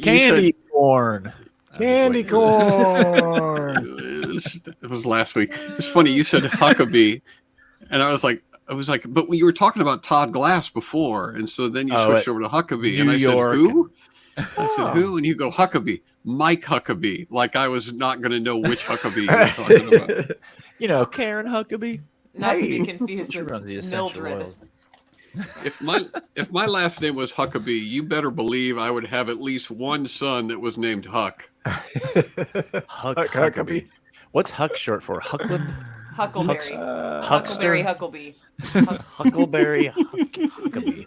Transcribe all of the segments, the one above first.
Candy corn. Candy corn. It was last week. It's funny. You said Huckleberry, and I was like, but we were talking about Todd Glass before, and so then you switched over to Huckleberry, and I said, who? I said, who? And you go, Huckleberry. Mike Huckleberry. Like I was not going to know which Huckleberry you were talking about. You know, Karen Huckleberry. Not to be confused with Mildred. If my last name was Huckleberry, you better believe I would have at least one son that was named Huck. Huckleberry. What's Huck short for? Huckland? Huckleberry. Huckleberry Hucklebee. Huckleberry Huckleberry.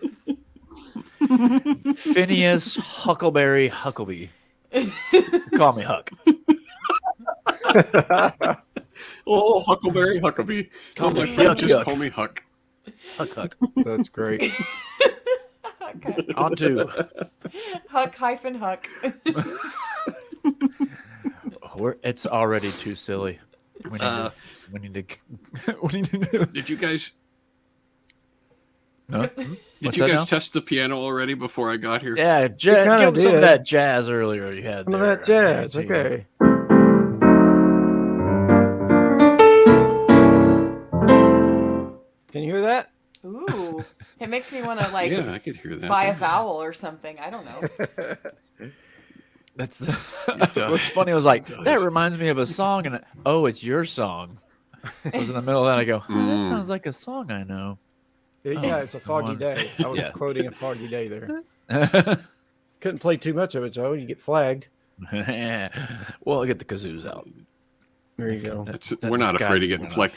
Phineas Huckleberry Hucklebee. Call me Huck. Oh, Huckleberry Huckleberry. Call me Huck. Huck. That's great. On to Huck-Huck. It's already too silly. We need to. Did you guys? No? Did you guys test the piano already before I got here? Yeah, give him some of that jazz earlier you had. Some of that jazz. Okay. Can you hear that? Ooh, it makes me want to yeah, I could hear that. Buy a vowel or something. I don't know. That's what's funny. I was like, that reminds me of a song, and it's your song. I was in the middle of that. I go, that sounds like a song I know. Yeah, it's a foggy day. I was quoting a foggy day there. Couldn't play too much of it, Joe. You get flagged. Well, I'll get the kazoos out. There you go. We're not afraid of getting flagged.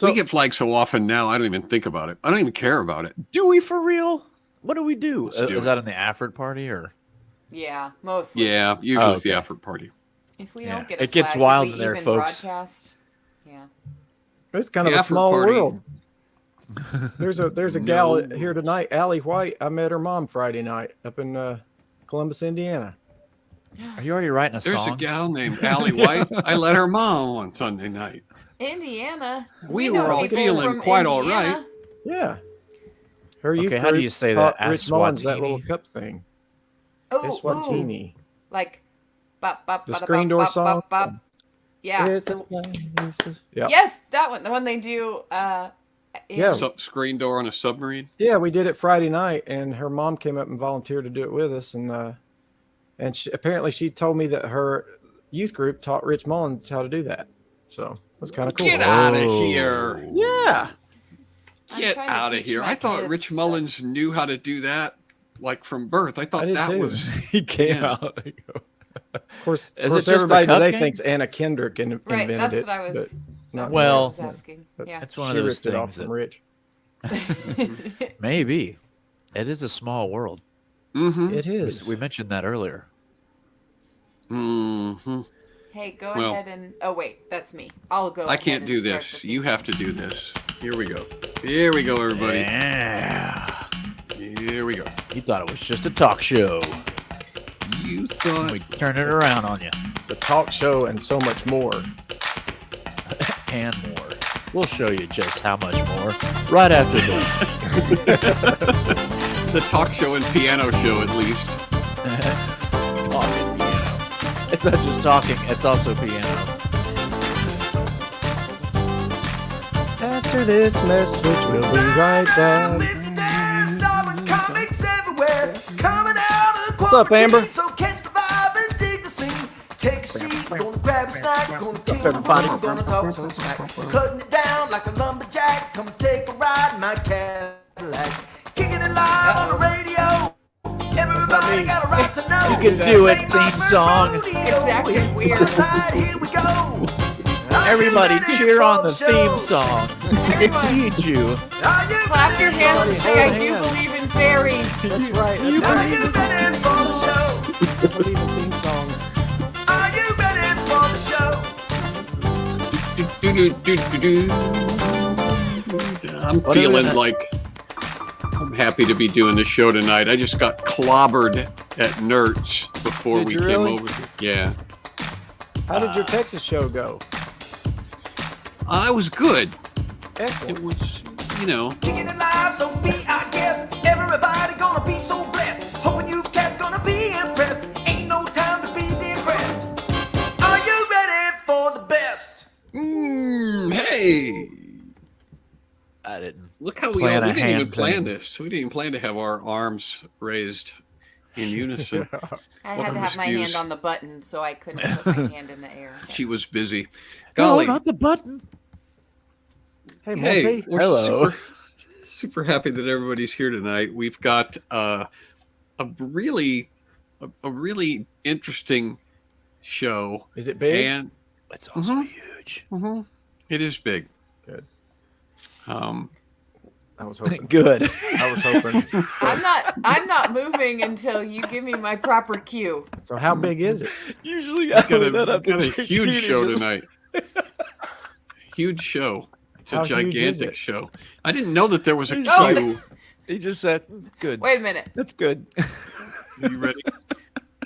We get flagged so often now, I don't even think about it. I don't even care about it. Do we for real? What do we do? Is that in the Afford party or? Yeah, mostly. Yeah, usually it's the Afford party. If we don't get it gets wild in there, folks. Broadcast? Yeah. It's kind of a small world. There's a gal here tonight, Allie White. I met her mom Friday night up in Columbus, Indiana. Are you already writing a song? There's a gal named Allie White. I let her mom on Sunday night. Indiana. We were all feeling quite all right. Yeah. Her youth how do you say that? Rich Mullins, that little cup thing. Oh, Eswatini. Like, the screen door song. Yeah. Yes, that one. The one they do. Screen door on a submarine. Yeah, we did it Friday night, and her mom came up and volunteered to do it with us, and apparently she told me that her youth group taught Rich Mullins how to do that. So it was kind of cool. Get out of here! Yeah. Get out of here! I thought Rich Mullins knew how to do that, like from birth. I thought that was he came out. Of course, everybody today thinks Anna Kendrick invented right, that's it. What I was. Well, I was asking. Yeah. That's one of those things. Off from Rich. Maybe it is a small world. Mm-hmm. It is. We mentioned that earlier. Mm-hmm. Hey, go ahead and. Oh wait, that's me. I'll go. I can't do this. You have to do this. Here we go. Here we go, everybody. Yeah. Here we go. You thought it was just a talk show. You thought we turned it around on you. The talk show and so much more. And more. We'll show you just how much more right after this. The talk show and piano show, at least. Talking piano. It's not just talking, it's also piano. After this message, we'll be right back. What's up, Amber? Take a seat, gonna grab a snack, gonna kill everybody, gonna talk some smack. Cutting it down like a lumberjack, come take a ride in my Cadillac. Kicking it live on the radio. Everybody got a right to know. You can do it, theme song. It's acting weird. Here we go. Everybody cheer on the theme song. We need you. Clap your hands and say, I do believe in fairies. That's right. Are you ready for the show? I believe in theme songs. Are you ready for the show? I'm feeling like I'm happy to be doing this show tonight. I just got clobbered at Nerds before we came over here. Yeah. How did your Texas show go? I was good. Excellent. It was, you know. Kicking it live, so be our guest. Everybody gonna be so blessed. Hoping you cats gonna be Hey. I didn't. Look how we didn't even plan this. We didn't even plan to have our arms raised in unison. I had to have my hand on the button, so I couldn't put my hand in the air. She was busy. Golly. No, not the button. Hey, Monty. We're hello. Super happy that everybody's here tonight. We've got a really interesting show. Is it big? And it's also huge. Mm-hmm. It is big. Good. I was hoping. Good. I was hoping. I'm not moving until you give me my proper cue. So how big is it? Usually I got a huge show tonight. Huge show. It's a gigantic show. I didn't know that there was a cue. He just said, "Good." Wait a minute. That's good. Are you ready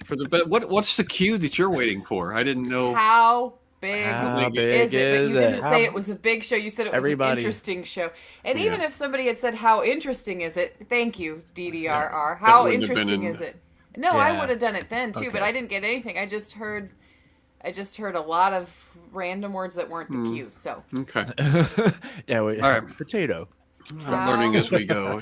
for the what's the cue that you're waiting for? I didn't know. How big is it? But you didn't it? say it was a big show. You said it was an interesting show. And even if somebody had said, "How interesting is it?" Thank you, DDRR. How interesting is it? No, I would have done it then too, but I didn't get anything. I just heard a lot of random words that weren't the cue. So okay. All right. Potato. Start learning as we go.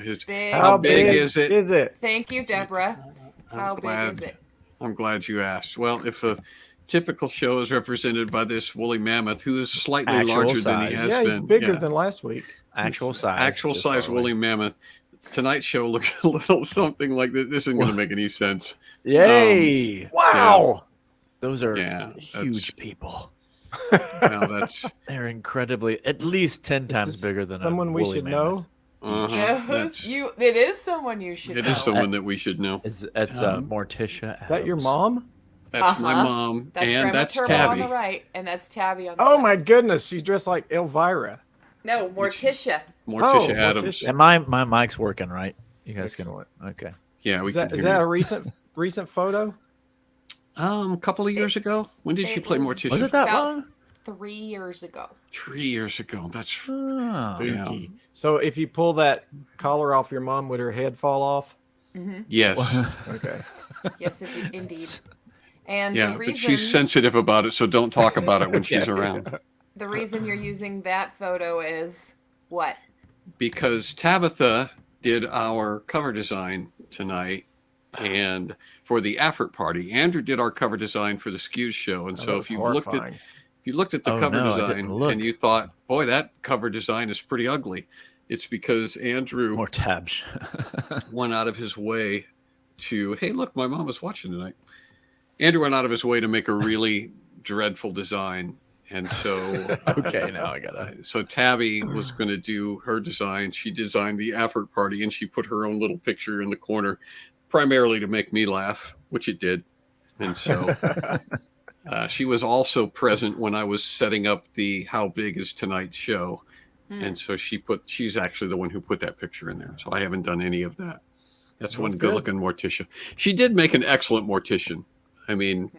How big is it? Thank you, Deborah. How big is it? I'm glad you asked. Well, if a typical show is represented by this woolly mammoth, who is slightly larger than he has been. He's bigger than last week. Actual size. Actual size woolly mammoth. Tonight's show looks a little something like this. This isn't going to make any sense. Yay! Wow! Those are huge people. Well, they're incredibly, at least 10 times bigger than someone we should know. It is someone you should know. It is someone that we should know. It's Morticia Adams. Is that your mom? That's my mom, and that's Turbo Tabby. on the right, and that's Tabby on the left. left. My goodness, she's dressed like Elvira. No, Morticia. Morticia Adams. Morticia. And my mic's working, right? You guys Excellent. Okay. Yeah, is that a recent photo? A couple of years ago. When did she play Morticia? Was it that long? 3 years ago. 3 years ago. That's spooky. So if you pull that collar off your mom, would her head fall off? Mm-hmm. Yes. Okay. Yes, indeed. And yeah, the reason, but she's sensitive about it, so don't talk about it when she's around. The reason you're using that photo is what? Because Tabitha did our cover design tonight, and for the Effort Party, Andrew did our cover design for the SCQS show. And so if you looked at the cover design and you thought, boy, that cover design is pretty ugly, it's because Andrew more tabs went out of his way to, hey, look, my mom is watching tonight. Andrew went out of his way to make a really dreadful design. And so, okay, now I got it. So Tabby was going to do her design. She designed the Effort Party, and she put her own little picture in the corner, primarily to make me laugh, which it did. And so she was also present when I was setting up the How Big Is Tonight's show. And so she's actually the one who put that picture in there. So I haven't done any of that. That's one good-looking Morticia. She did make an excellent Mortician. I mean,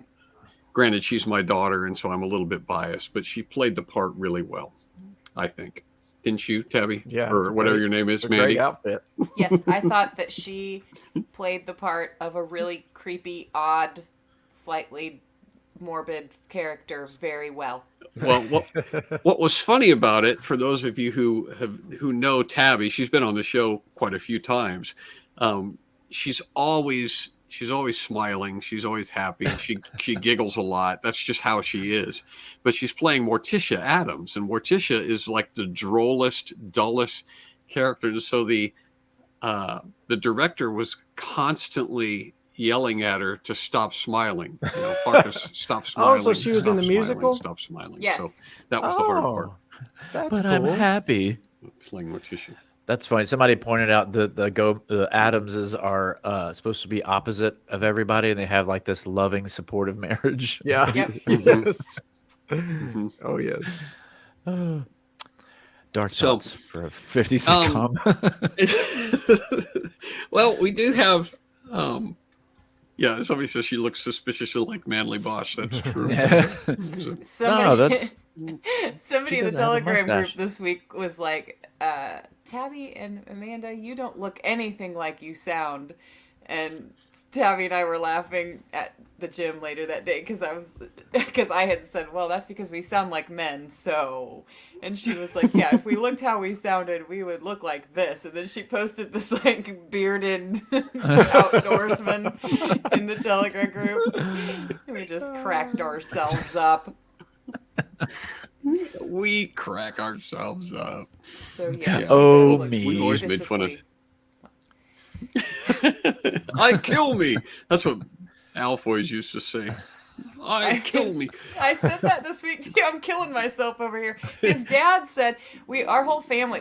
granted, she's my daughter, and so I'm a little bit biased, but she played the part really well, I think. Didn't you, Tabby? Yeah. Or whatever your name is, Mandy? Great outfit. Yes, I thought that she played the part of a really creepy, odd, slightly morbid character very well. Well, what was funny about it, for those of you who know Tabby, she's been on the show quite a few times. She's always smiling. She's always happy. She giggles a lot. That's just how she is. But she's playing Morticia Adams, and Morticia is like the drollest, dullest character. And so the director was constantly yelling at her to stop smiling. You know, Farkas, stop smiling. Oh, so she was in the musical? Stop smiling. Yes. So that was the hard part. That's but cool. I'm happy. Playing Morticia. That's funny. Somebody pointed out the Adamses are supposed to be opposite of everybody, and they have like this loving, supportive marriage. Yeah. Yep. Yes. Oh yes. Dark thoughts for a 50 sitcom. Well, we do have. Yeah, somebody says she looks suspiciously like Manly Bosch. That's true. Somebody in the Telegram group this week was like, Tabby and Amanda, you don't look anything like you sound. And Tabby and I were laughing at the gym later that day because I had said, well, that's because we sound like men, so. And she was like, yeah, if we looked how we sounded, we would look like this. And then she posted this like bearded outdoorsman in the Telegram group. And we just cracked ourselves up. We crack ourselves up. So yeah. Me. We've always made fun of. I kill me. That's what Alfoys used to say. I kill me. I said that this week too. I'm killing myself over here. His dad said our whole family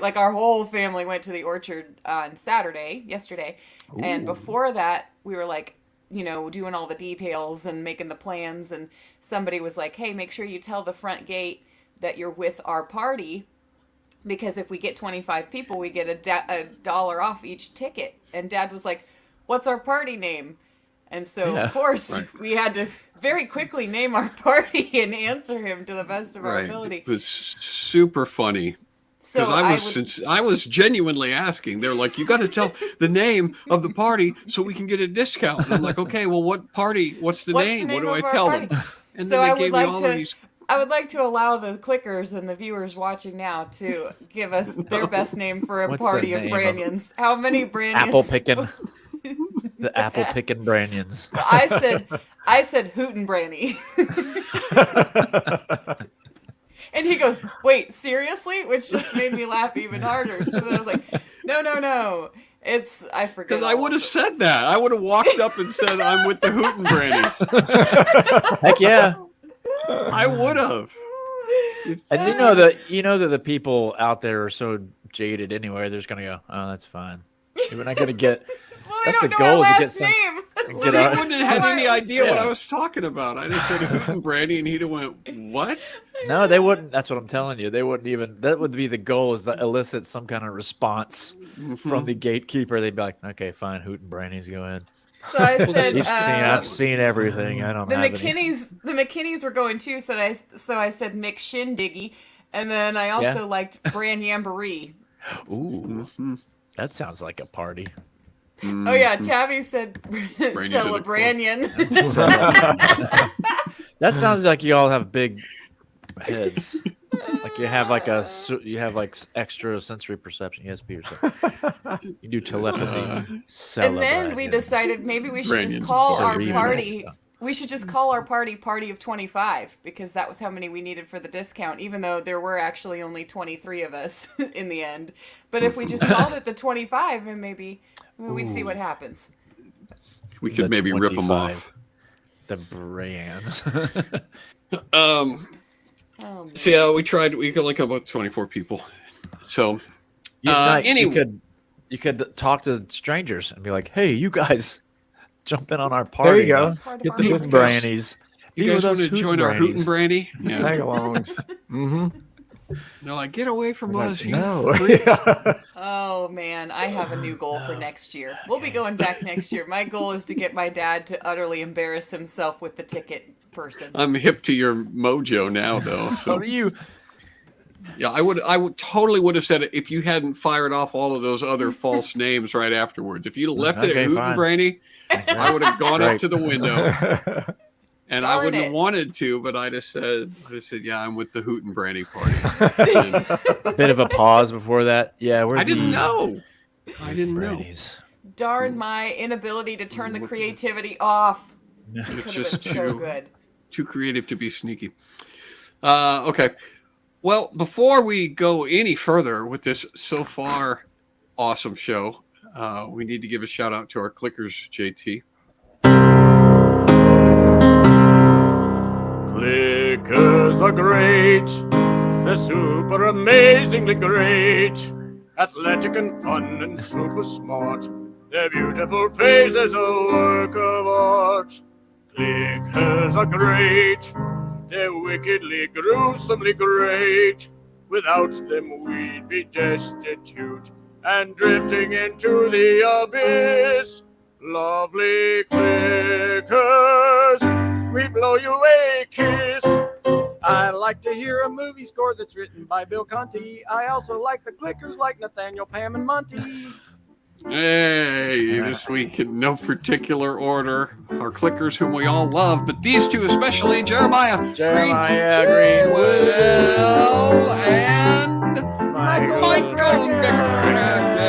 went to the orchard on yesterday. Ooh. And before that, we were like, doing all the details and making the plans. And somebody was like, hey, make sure you tell the front gate that you're with our party. Because if we get 25 people, we get $1 off each ticket. And Dad was like, what's our party name? And so, of course, we had to very quickly name our party and answer him to the best of our ability. It was super funny. Because I was genuinely asking. They're like, you got to tell the name of the party so we can get a discount. And I'm like, okay, well, what party? What's the name? What do I tell them? And so then they gave me all of these. I would like to allow the clickers and the viewers watching now to give us their best name for a party of Branyans. How many Branyans? Apple picking. The apple picking Branyans. I said Hootin' Branny. And he goes, wait, seriously? Which just made me laugh even harder. So then I was like, no. I forget. Because I would have said that. I would have walked up and said, I'm with the Hootin' Brannies. Heck yeah. I would have. And you know that the people out there are so jaded anyway, they're just gonna go, oh, that's fine. We're not gonna get. That's the goal, is to get some. Well, he wouldn't have had any idea what I was talking about. I just said Hootin' Brandy, and he'd have went, what? No, they wouldn't. That's what I'm telling you. They wouldn't even. That would be the goal, is to elicit some kind of response from the gatekeeper. They'd be like, okay, fine, Hootin' Brandy's go in. So I said, I've seen everything. I don't know. The McKinneys were going too. So I said McShindigy, and then I also liked Bran Yamboree. Ooh, that sounds like a party. Oh yeah, Tabby said Celebranian. That sounds like you all have big heads. Like you have extra sensory perception, ESP or something. You do telepathy. And then we decided maybe we should just call our party. We should just call our party of 25, because that was how many we needed for the discount, even though there were actually only 23 of us in the end. But if we just called it the 25, and maybe we'd see what happens. We could maybe rip them off. The brands. So we tried. We could link up about 24 people. So anyway, you could talk to strangers and be like, "Hey, you guys, jump in on our party. There you go. Get the Hootin' Brannies. You guys want to join our Hootin' Brandy? Yeah. Tag-alongs. They're like, get away from us. No. Oh, man. I have a new goal for next year. We'll be going back next year. My goal is to get my dad to utterly embarrass himself with the ticket person. I'm hip to your mojo now, though. So. What are you? Yeah, I would totally would have said it if you hadn't fired off all of those other false names right afterwards. If you'd left it at Hootin' Brandy, I would have gone up to the window. And I wouldn't have wanted to, but I just said, yeah, I'm with the Hootin' Brandy party. A bit of a pause before that. Yeah, I didn't know. Darn my inability to turn the creativity off. It's just so good. Too creative to be sneaky. Okay. Well, before we go any further with this so far awesome show, we need to give a shout out to our clickers, JT. Clickers are great. They're super amazingly great. Athletic and fun and super smart. Their beautiful faces a work of art. Clickers are great. They're wickedly, gruesomely great. Without them we'd be destitute and drifting into the abyss. Lovely clickers, we blow you a kiss. I like to hear a movie score that's written by Bill Conti. I also like the clickers like Nathaniel, Pam, and Monty. Hey, this week in no particular order, our clickers whom we all love, but these two especially, Jeremiah Greenwell and Michael McCracken.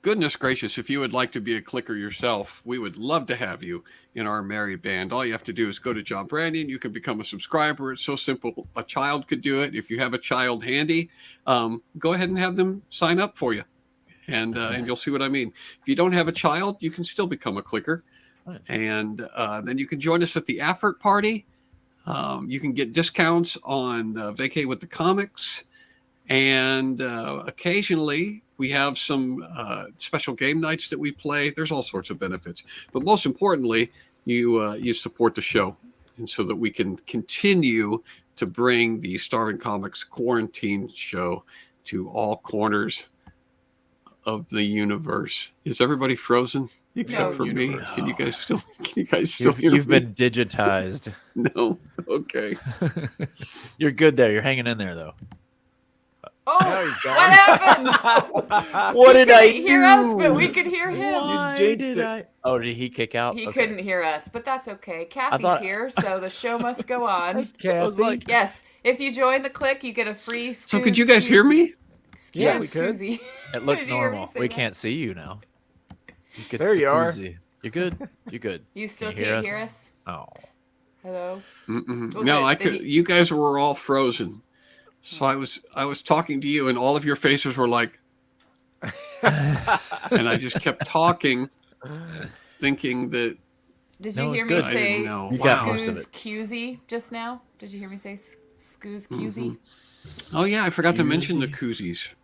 Goodness gracious, if you would like to be a clicker yourself, we would love to have you in our merry band. All you have to do is go to John Branding. You can become a subscriber. It's so simple. A child could do it. If you have a child handy, go ahead and have them sign up for you. And you'll see what I mean. If you don't have a child, you can still become a clicker. And then you can join us at the Affert Party. You can get discounts on Vacay with the Comics. And occasionally we have some special game nights that we play. There's all sorts of benefits. But most importantly, you support the show. And so that we can continue to bring the Starving Comics Quarantine Show to all corners of the universe. Is everybody frozen? Except for me. Can you guys still hear me? You've been digitized. No. Okay. You're good there. You're hanging in there though. Oh, what happened? What did I do? Hear us, but we could hear him. Why did I? Oh, did he kick out? He couldn't hear us, but that's okay. Kathy's here, so the show must go on. Kathy. Yes, if you join the click, you get a free. So could you guys hear me? Yeah, we could. It looks normal. We can't see you now. There you are. You're good. You're good. You still can't hear us? Oh. Hello. No, I could. You guys were all frozen. So I was talking to you, and all of your faces were like, and I just kept talking, thinking that. Did you hear me say "Scooz QZ" just now? Did you hear me say "Scooz QZ"? Oh yeah, I forgot to mention the koozies.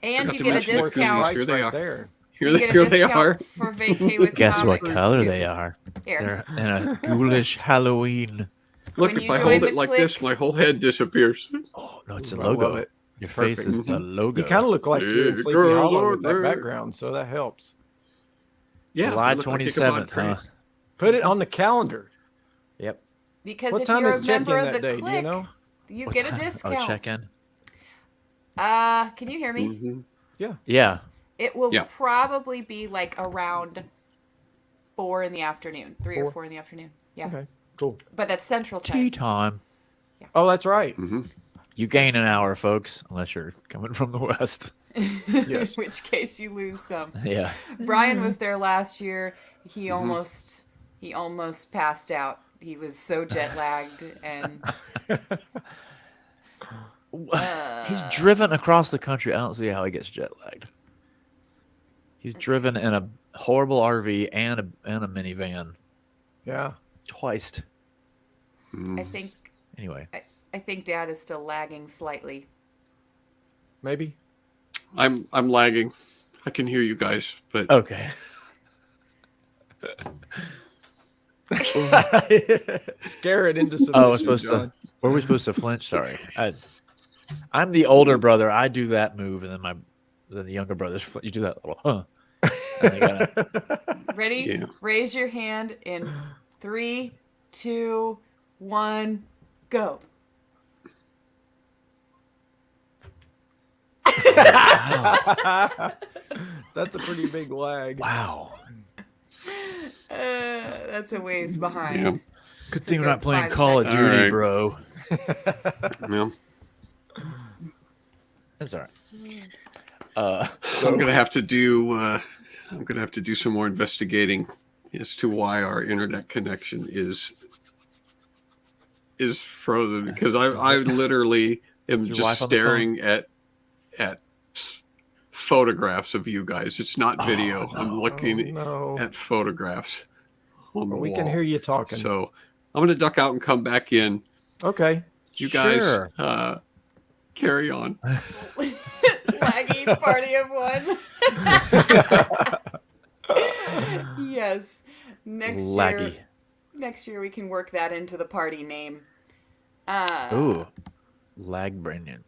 And you get a discount. Here they are. There. Here they are. For Vacay with Guess what Comics. color they are? Here. They're in a ghoulish Halloween. Look, When if you I join hold the it like click- this, my whole head disappears. Oh no, it's a I love logo. it. Your face is the logo. You kind of look like you're in Big Sleepy girl Hollow with on that there. background, so that helps. Yeah, July I look like 27th, huh? Ichabod Put it on the calendar. Yep. Because What if time you're is a check-in member of that the day? Do you click, know? you What get a time? discount. Oh, check in. Can you hear me? Mm-hmm. Yeah. It will Yeah. probably be like around 4 in the afternoon, 3 or 4? 4 in the afternoon. Yeah. Okay, cool. But that's Central Tea Time. time. Oh, that's right. You gain an hour, folks, unless you're coming from the west. Yes. In which case you lose some. Yeah. Brian was there last year. He almost passed out. He was so jet lagged and He's driven across the country. I don't see how he gets jet lagged. He's driven in a horrible RV and a minivan Yeah. twice. I think Anyway, I think Dad is still lagging slightly. Maybe. I'm lagging. I can hear you guys, but okay. Scare it into submission. Oh, we're supposed John. to. Were we supposed to flinch? Sorry, I'm the older brother. I do that move, and then the younger brothers. You do that little, huh? And they gotta- Ready? Yeah. Raise your hand in 3, 2, 1, go. That's a pretty big lag. wow. That's a ways behind. yeah, Good thing we're good not playing 5 Call of seconds. Duty, Alright. bro. yeah. That's all right. I'm gonna have to do some more investigating as to why our internet connection is frozen, because I literally am your just wife on the staring at photographs of you guys. It's not video. I'm looking No. at photographs on the We wall. can hear you talking. So I'm gonna duck out and come back in. Okay. You guys Sure. carry on. Laggy party of 1. Yes. Laggy. Next year we can work that into the party name. Ooh, lag Brendan.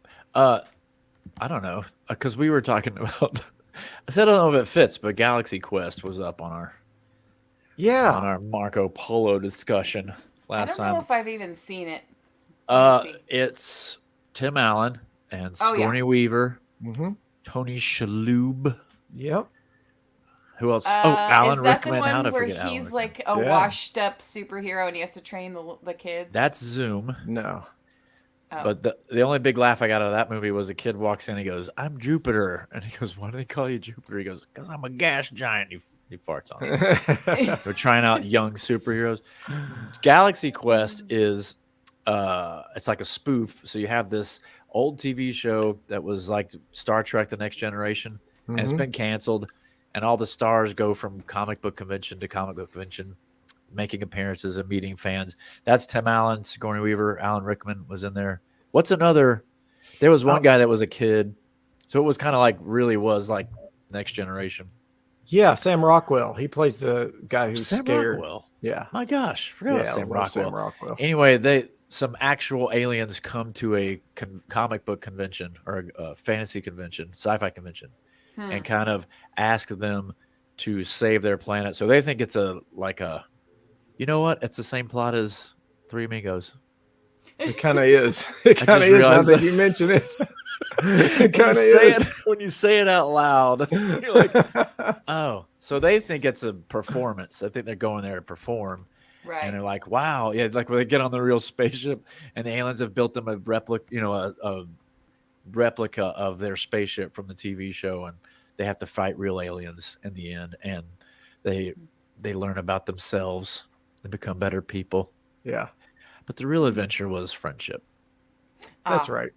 I don't know, because we were talking about. I said I don't know if it fits, but Galaxy Quest was up on our Yeah. Marco Polo discussion I last don't know time. if I've even seen it. It's Tim Allen and Sigourney Weaver, Tony Shalhoub. Yep. Who else? Alan Rickman. How to forget Alan He's Rickman. like a washed-up superhero and he has to train the kids. That's Zoom. No. Oh. But the only big laugh I got out of that movie was a kid walks in and he goes, "I'm Jupiter." And he goes, "Why do they call you Jupiter?" He goes, "Because I'm a gas giant." He farts on it. They're trying out young superheroes. Galaxy Quest is it's like a spoof. So you have this old TV show that was like Star Trek: The Next Generation, and it's been canceled. And all the stars go from comic book convention to comic book convention, making appearances and meeting fans. That's Tim Allen, Sigourney Weaver, Alan Rickman was in there. What's another? There was one guy that was a kid. So it was kind of like really was like Next Generation. Yeah, Sam Rockwell. He plays the guy who's Sam scared. Rockwell. Yeah. My gosh, forgot about Sam Rockwell. Sam Rockwell. Anyway, some actual aliens come to a comic book convention or a fantasy convention, sci-fi convention, and kind of ask them to save their planet. So they think it's you know what? It's the same plot as Three Amigos. It kind of is. It kind of is now that you mention it. It kind of is. When you say it out loud, you're like, oh. So they think it's a performance. I think they're going there to perform. Right. And they're like, wow. Yeah, like when they get on the real spaceship and the aliens have built them a replica of their spaceship from the TV show, and they have to fight real aliens in the end, and they learn about themselves and become better people. Yeah. But the real adventure was friendship. That's right.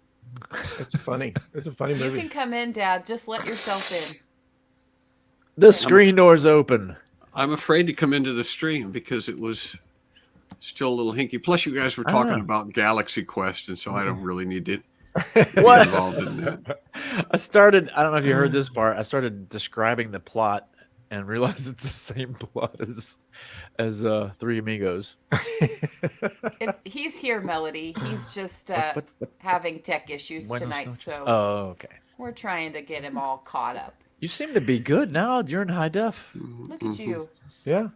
It's funny. It's a funny movie. You can come in, Dad. Just let yourself in. The screen door's open. I'm afraid to come into the stream because it was still a little hinky. Plus, you guys were talking about Galaxy Quest, and so I don't really need to get involved in that. I don't know if you heard this part. I started describing the plot and realized it's the same plot as Three Amigos. He's here, Melody. He's just having tech issues tonight, so okay. We're trying to get him all caught up. You seem to be good now. You're in high def. Look at you. Yeah.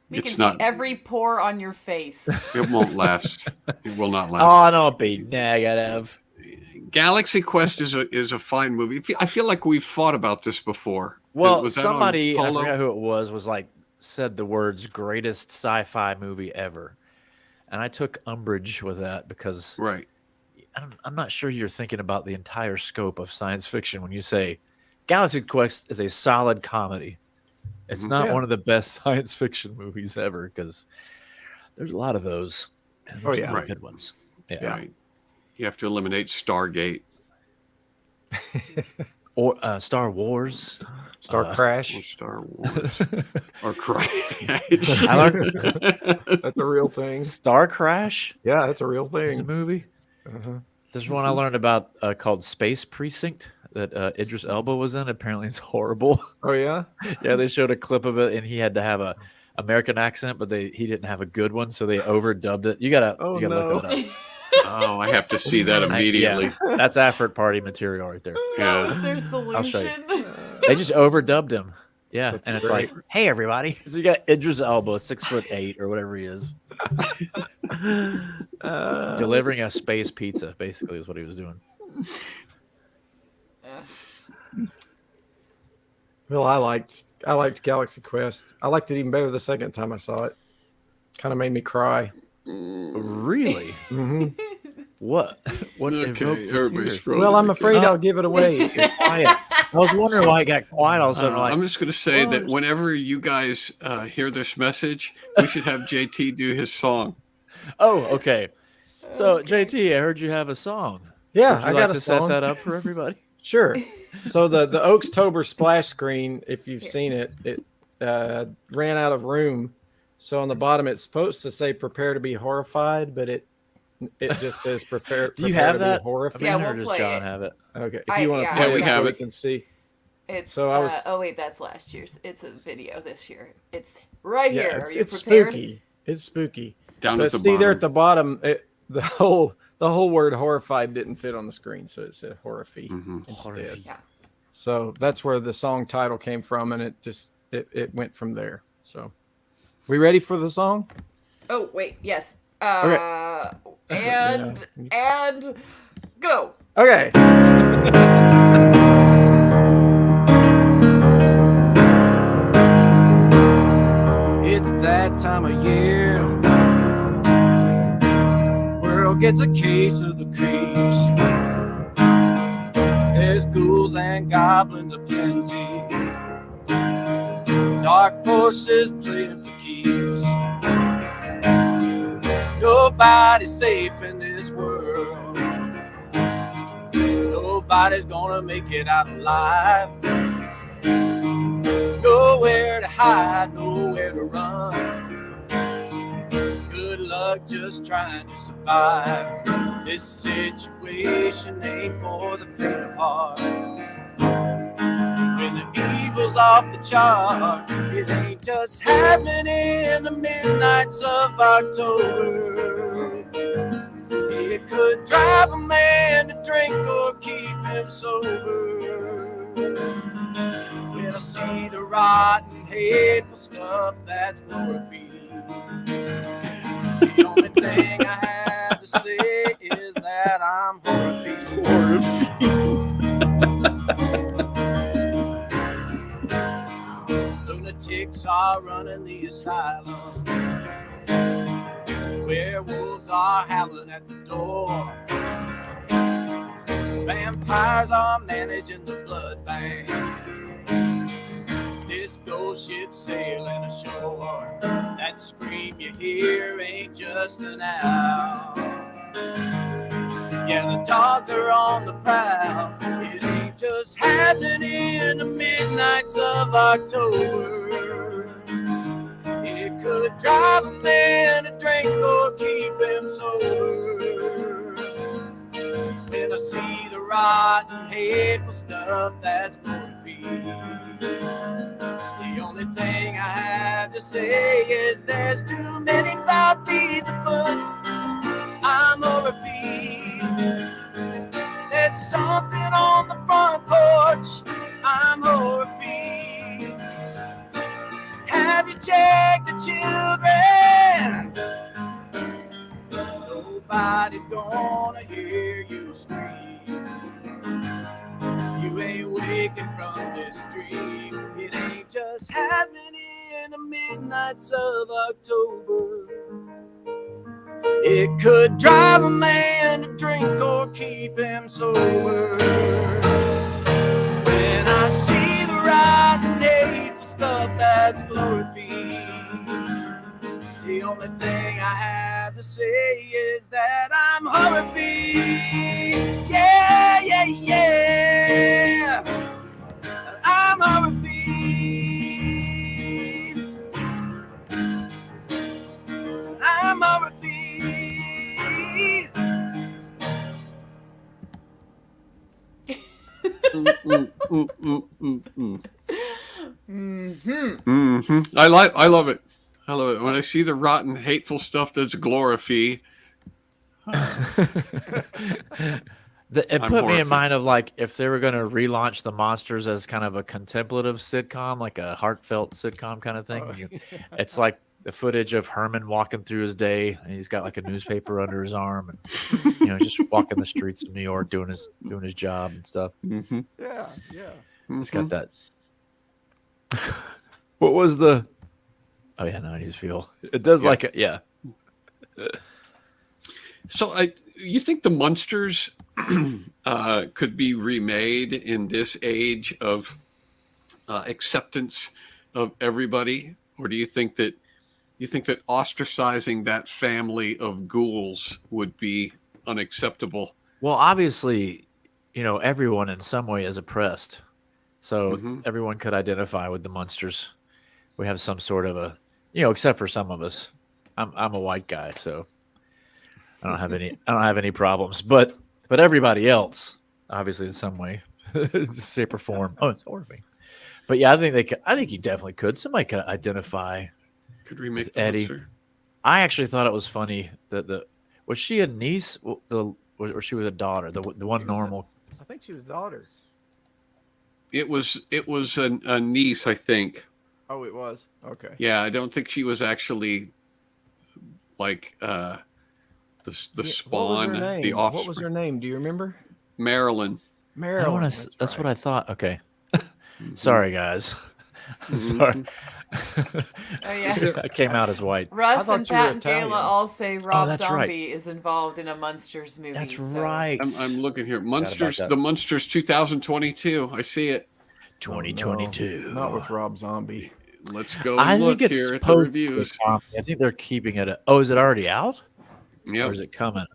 We can see every pore on your face. It won't last. It will not last. Oh, don't be negative. Galaxy Quest is a fine movie. I feel like we've fought about this before. Well, somebody, I forgot who it was like, said the words greatest sci-fi movie ever. And I took umbrage with that because I'm not sure you're thinking about the entire scope of science fiction when you say Galaxy Quest is a solid comedy. It's not one of the best science fiction movies ever because there's a lot of those. And there's good ones. Yeah. Right. You have to eliminate Stargate. Or Star Wars. Star Crash. Or Star Wars. Or Crash. That's a real thing. Star Crash? Yeah, that's a real thing. It's a movie. There's one I learned about called Space Precinct that Idris Elba was in. Apparently it's horrible. Oh, yeah? Yeah, they showed a clip of it, and he had to have a American accent, but he didn't have a good one, so they overdubbed it. You gotta look that up. Oh, I have to see that immediately. That's effort party material right there. That was their solution. They just overdubbed him. Yeah, That's and it's great. like, hey, everybody. So you got Idris Elba, 6'8" or whatever he is. Delivering a space pizza, basically, is what he was doing. Well, I liked Galaxy Quest. I liked it even better the second time I saw it. Kind of made me cry. Really? What? What evoked the tears? Well, I'm afraid I'll give it away. Quiet. I was wondering why it got quiet all of a sudden. I'm just going to say that whenever you guys hear this message, we should have JT do his song. Oh, okay. So, JT, I heard you have a song. Yeah, I got to set that up for everybody. Sure. So the Oakstober splash screen, if you've seen it, it ran out of room. So on the bottom, it's supposed to say "Prepare to be horrified," but it just says "Prepare." Do you have to that? Be horrified. Yeah, or we'll does play John it. have it? Okay. If you want to yeah, play we it, have so it. we can see. It's So I was- oh wait, that's last year's. It's a video this year. It's right Yeah, here. Are you it's prepared? spooky. It's spooky. Down But at the see bottom. there at the bottom, the whole word "horrified" didn't fit on the screen, so it said "Horrifie" instead. Horrifie. Yeah. So that's where the song title came from, and it went from there. So, we ready for the song? Oh wait, yes. Okay. And go. Okay. It's that time of year. World gets a case of the creeps. There's ghouls and goblins aplenty. Dark forces playing for keeps. Nobody's safe in this world. Nobody's gonna make it out alive. Nowhere to hide, nowhere to run. Good luck just trying to survive. This situation ain't for the faint of heart. When the evil's off the chart, it ain't just happening in the midnights of October. It could drive a man to drink or keep him sober. When I see the rotten, hateful stuff that's Horrifie, the only thing I have to say is that I'm Lunatics are running the asylum. Werewolves are howling at the door. Vampires are managing the blood bank. This ghost ship sailing ashore. That scream you hear ain't just an owl. Yeah, the dogs are on the prowl. It ain't just happening in the midnights of October. It could drive a man to drink or keep him sober. When I see the rotten, hateful stuff that's Horrifie, the only thing I have to say is there's too many foul deeds afoot. I'm Horrifie. There's something on the front porch. I'm Horrifie. Have you checked the children? Nobody's gonna hear you scream. You ain't waking from this dream. It ain't just happening in the midnights of October. It could drive a man to drink or keep him sober. When I see the rotten, hateful stuff that's Horrifie, the only thing I have to say is that I'm Horrifie. Yeah, yeah, yeah. I'm Horrifie. I'm Horrifie. I love it. I love it. When I see the rotten, hateful stuff that's Horrifie. It put me in mind of like if they were going to relaunch the Munsters as kind of a contemplative sitcom, like a heartfelt sitcom kind of thing. It's like the footage of Herman walking through his day, and he's got like a newspaper under his arm, and just walking the streets of New York doing his job and stuff. Mm-hmm. Yeah. It's got that. What was the? Oh yeah, 90s feel. It does like it. Yeah. So you think the Munsters could be remade in this age of acceptance of everybody, or do you think that ostracizing that family of ghouls would be unacceptable? Well, obviously, everyone in some way is oppressed, so everyone could identify with the Munsters. We have some sort of a, except for some of us. I'm a white guy, so I don't have any problems. But everybody else, obviously, in some way, shape or form. Oh, it's Horrifie. But yeah, I think you definitely could. Somebody could identify. Could remake Eddie. Munster. I actually thought it was funny that was she a niece or she was a daughter? The one normal. I think she was daughter. It was a niece, I think. Oh, it was? Okay. Yeah, I don't think she was actually like the Spawn, the Offspring. What was her name? Do you remember? Marilyn. That's what I thought. Okay. Sorry, guys. Sorry. Oh yeah. I came out as white. Russ and Pat and Kayla all say Rob Zombie right. is involved in a Munsters movie. That's right. I'm looking here. The Munsters 2022. I see it. 2022. No, not with Rob Zombie. Let's go and look here at the reviews. I think they're keeping it. Is it already out? Yeah. Or is it coming?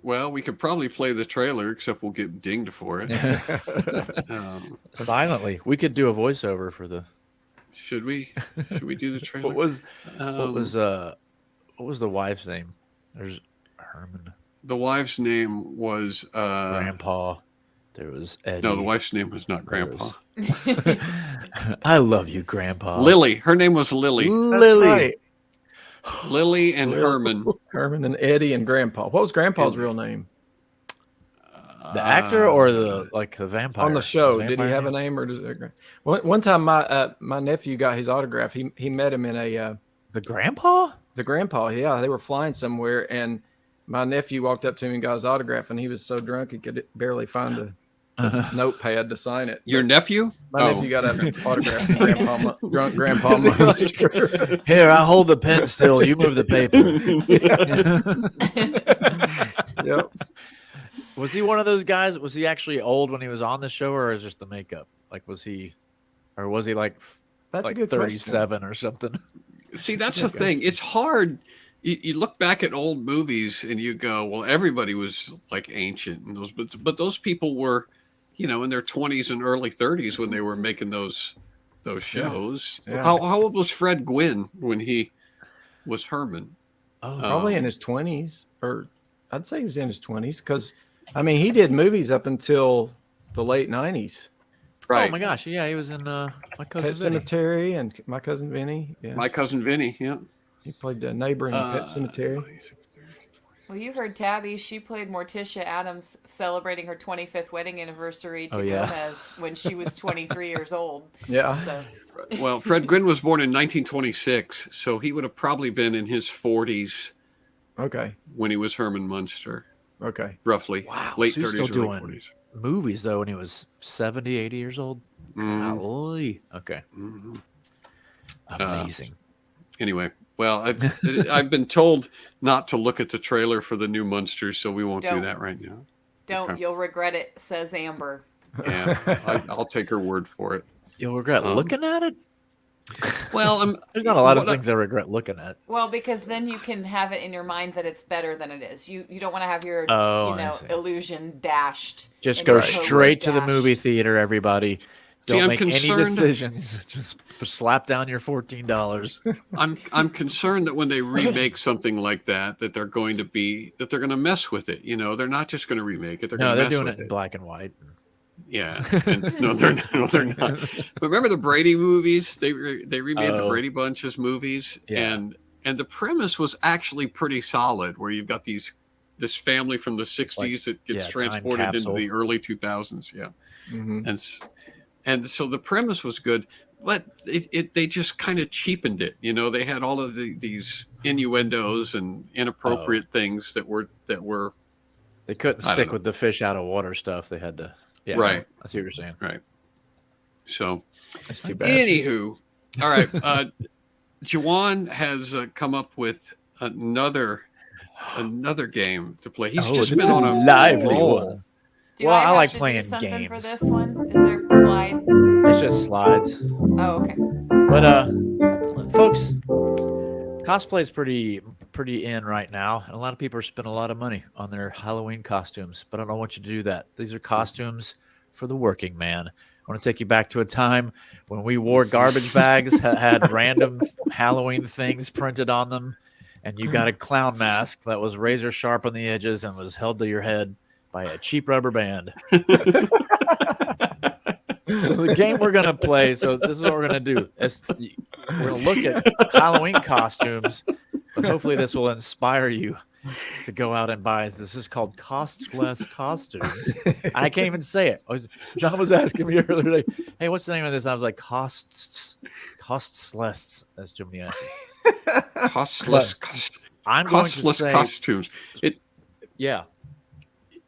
Well, we could probably play the trailer, except we'll get dinged for it. Silently. We could do a voiceover for the. Should we? Should we do the trailer? What was the wife's name? There's Herman. The wife's name was Grandpa. There was Eddie. No, the wife's name was not Grandpa. I love you, Grandpa. Lily. Her name was Lily. Lily. Right. Lily and Herman. Herman and Eddie and Grandpa. What was Grandpa's real name? The actor or the vampire? On the show, did he have a name or does it? One time, my nephew got his autograph. He met him in a the grandpa. The grandpa, yeah, they were flying somewhere, and my nephew walked up to him and got his autograph, and he was so drunk he could barely find a notepad to sign it. Your nephew? My nephew got an autograph from drunk Grandpa Munster. Here, I hold the pen still. You move the paper. Yep. Was he one of those guys? Was he actually old when he was on the show, or is it just the makeup? Was he like That's a good 37 question. Or something? See, that's the thing. It's hard. You look back at old movies and you go, well, everybody was like ancient, and but those people were, in their 20s and early 30s when they were making those shows. Yeah. How old was Fred Gwynn when he was Herman? Probably in his 20s, or I'd say he was in his 20s, because he did movies up until the late 90s. Right. Oh my gosh, yeah, he was in My Cousin Pet Vinny. Cemetery and My Cousin Vinny. Yeah. My Cousin Vinny, yeah. He played the neighbor in Pet Cemetery. Well, you heard Tabby. She played Morticia Adams celebrating her 25th wedding anniversary to Gomez when she was 23 years old. Yeah. So. Well, Fred Gwynn was born in 1926, so he would have probably been in his 40s. Okay. When he was Herman Munster. Okay. Roughly. Wow. Late so 30s, still early doing 40s. Movies, though, when he was 70, 80 years old? Golly. Okay. Mm-hmm. Amazing. Anyway, well, I've been told not to look at the trailer for the new Munsters, so we won't do that right now. Don't. Okay. You'll regret it, says Amber. Yeah, I'll take her word for it. You'll regret looking at it? Well, there's not a lot of things I regret looking at. Well, because then you can have it in your mind that it's better than it is. You don't want to have your illusion dashed. Just go straight to the movie theater, everybody. Don't make any decisions. Just slap down your $14. I'm concerned that when they remake something like that they're going to mess with it. They're not just going to remake it. They're doing it in black and white. Yeah, no, they're not. But remember the Brady movies? They remade the Brady Bunch's movies, and the premise was actually pretty solid. Where you've got this family from the '60s that gets transported into the early 2000s. Yeah, and so the premise was good, but they just kind of cheapened it. They had all of these innuendos and inappropriate things that were. They couldn't stick with the fish out of water stuff. They had to. Yeah, right. I see what you're saying. Right. So, that's too bad. Anywho, all right. Juan has come up with another game to play. He's just been on a lively roll. I like playing do something games. For this one, is there a slide? It's just slides. Oh, okay. But folks, cosplay is pretty in right now, and a lot of people are spending a lot of money on their Halloween costumes, but I don't want you to do that. These are costumes for the working man. I want to take you back to a time when we wore garbage bags, had random Halloween things printed on them, and you got a clown mask that was razor sharp on the edges and was held to your head by a cheap rubber band. So the game we're going to play, so this is what we're going to do. We're going to look at Halloween costumes, but hopefully this will inspire you to go out and buy. This is called Cost Less Costumes. I can't even say it. John was asking me earlier today, hey, what's the name of this? I was like, Costs Less. That's too many S's. Cost Less. I'm going to costless say costumes. yeah.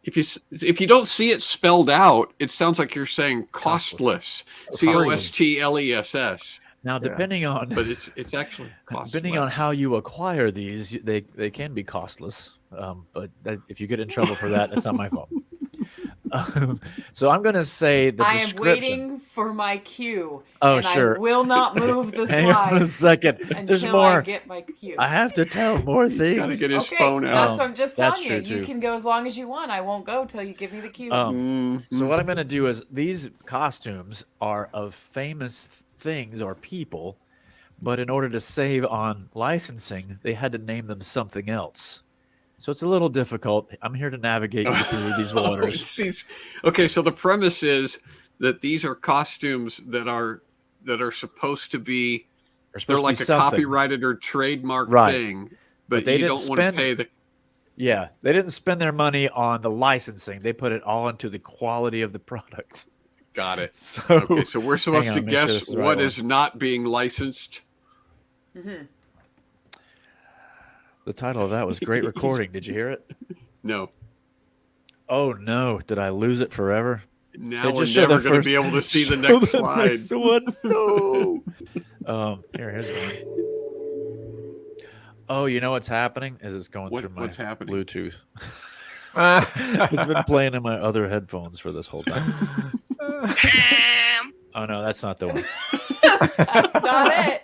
If you don't see it spelled out, it sounds like you're saying costless. COSTLESS. Now, depending on, but it's actually costless. Depending on how you acquire these, they can be costless. But if you get in trouble for that, it's not my fault. So I'm going to say the I am description. waiting for my cue. Oh, and sure. I will not move the Hang on a slide second. There's until more. I get my cue. I have to tell more things. Got to get his Okay, phone out. that's what I'm just That's telling you. true, You too. can go as long as you want. I won't go till you give me the cue. So what I'm going to do is these costumes are of famous things or people, but in order to save on licensing, they had to name them something else. So it's a little difficult. I'm here to navigate you through these waters. Okay, so the premise is that these are costumes that are supposed to be they're like a copyrighted or trademark thing, but they you didn't don't want to pay the. Yeah, they didn't spend their money on the licensing. They put it all into the quality of the product. Got it. So, okay, so we're supposed hang to on, make sure guess this is the right what one. is not being licensed. The title of that was Great Recording. Did you hear it? No. Oh, no. Did I lose it forever? Now It we're just showed never the going to be first- able to see the show next slide. Next one. No. Here's one. Oh, you know what's happening? Is it's going through my What's happening? Bluetooth. It's been playing in my other headphones for this whole time. Oh, no, that's not the one. That's not it.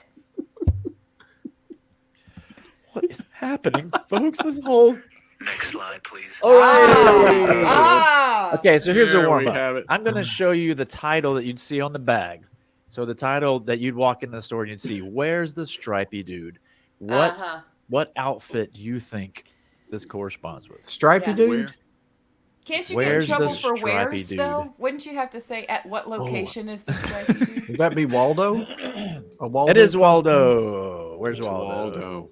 What is happening, folks? This whole... Next slide, please. All right. Ah! Okay, so here's There a we warm-up. have it. I'm going to show you the title that you'd see on the bag. So the title that you'd walk in the store and you'd see, where's the stripy dude? What outfit do you think this corresponds with? Stripey Yeah. dude. Can't you Where's get in the trouble for stripy where's, dude? though? Wouldn't you have to say at what location is the stripy dude? Would that be Waldo? A Waldo It is costume? Waldo. Where's It's Waldo.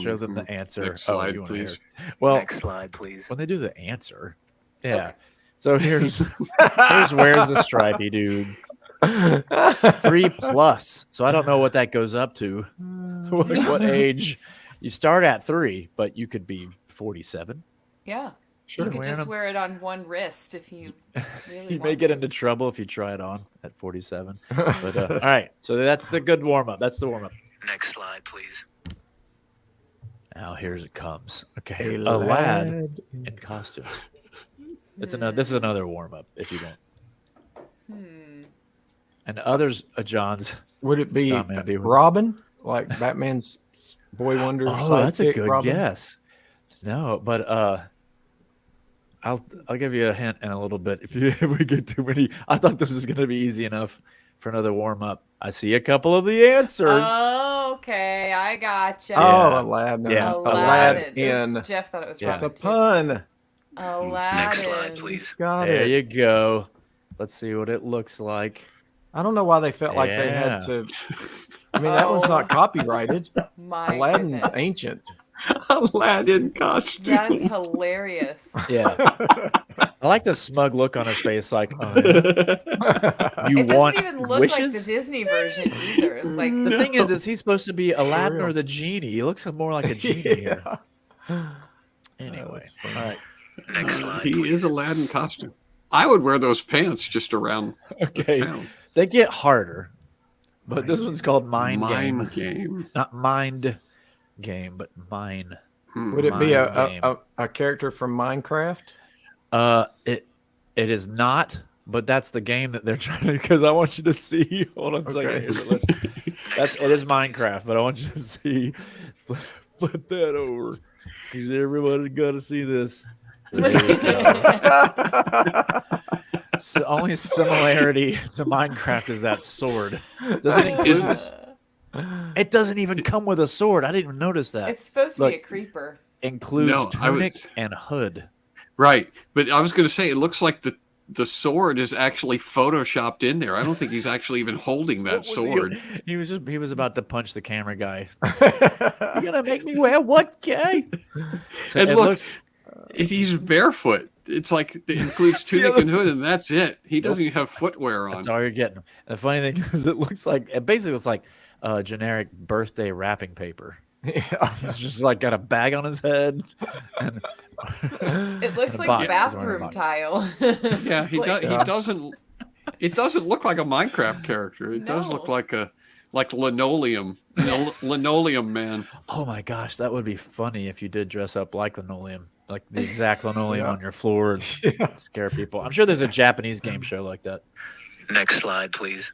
Show them the answer. Next slide, you wanna hear please. it. Well, Next slide, please. when they do the answer, yeah. So here's where's the stripy dude? 3+. So I don't know what that goes up to. What age? You start at 3, but you could be 47. Yeah. Sure. You could Wearing just them. wear it on one wrist if you really You may want get to. into trouble if you try it on at 47. But all right, so that's the good warm up. That's the warm up. Next slide, please. Now here's it comes. Okay, a lad in costume. This is another warm up if you don't. And others, John's. Would it be John Mandy. Robin, like Batman's Boy Wonder? Oh, that's a sidekick, good Robin? guess. No, but I'll give you a hint in a little bit if we get too many. I thought this was going to be easy enough for another warm up. I see a couple of the answers. Oh, okay. I gotcha. Oh, Aladdin. Yeah. Aladdin. Aladdin. Oops, Jeff thought it was Yeah. It's a Robin. too. pun. Aladdin. Next slide, please. Got There it. you go. Let's see what it looks like. I don't know why they felt like they had to. I mean, that one's not copyrighted. My Aladdin's goodness. ancient. Aladdin costume. That's hilarious. Yeah. I like the smug look on his face, like, oh, yeah. You It want doesn't even look wishes? like the Disney version either. Like The thing is he's supposed to be Aladdin or the genie. He looks more like a genie here. Anyway, all right. Next slide, He please. is Aladdin costume. I would wear those pants just around Okay, town. they get harder, but this one's called Mind Mind Game. game. Not Mind Game, but Mine. Would it be Mind game. a character from Minecraft? It is not, but that's the game that they're trying to. Because I want you to see. Hold on a second. Okay. Here's the list. It is Minecraft, but I want you to see. Flip that over, because everybody's got to see this. There we go. So only similarity to Minecraft is that sword. Does it include? It doesn't even come with a sword. I didn't even notice that. it's supposed to Look. be a creeper. Includes No, I would- tunic and hood. Right, but I was going to say it looks like the sword is actually photoshopped in there. I don't think he's actually even holding that sword. He was about to punch the camera guy. You're gonna make me wear what, guy? So And it look, looks he's barefoot. It's like it includes That's the tunic other- and hood, and that's it. He doesn't even have footwear on. that's all you're getting. And the funny thing is, it basically looks like generic birthday wrapping paper. He's just like got a bag on his head. And it looks like bathroom tile. Yeah, he doesn't. It doesn't look like a Minecraft character. It does look like linoleum, linoleum man. Oh my gosh, that would be funny if you did dress up like linoleum, like the exact linoleum on your floor and scare people. I'm sure there's a Japanese game show like that. Next slide, please.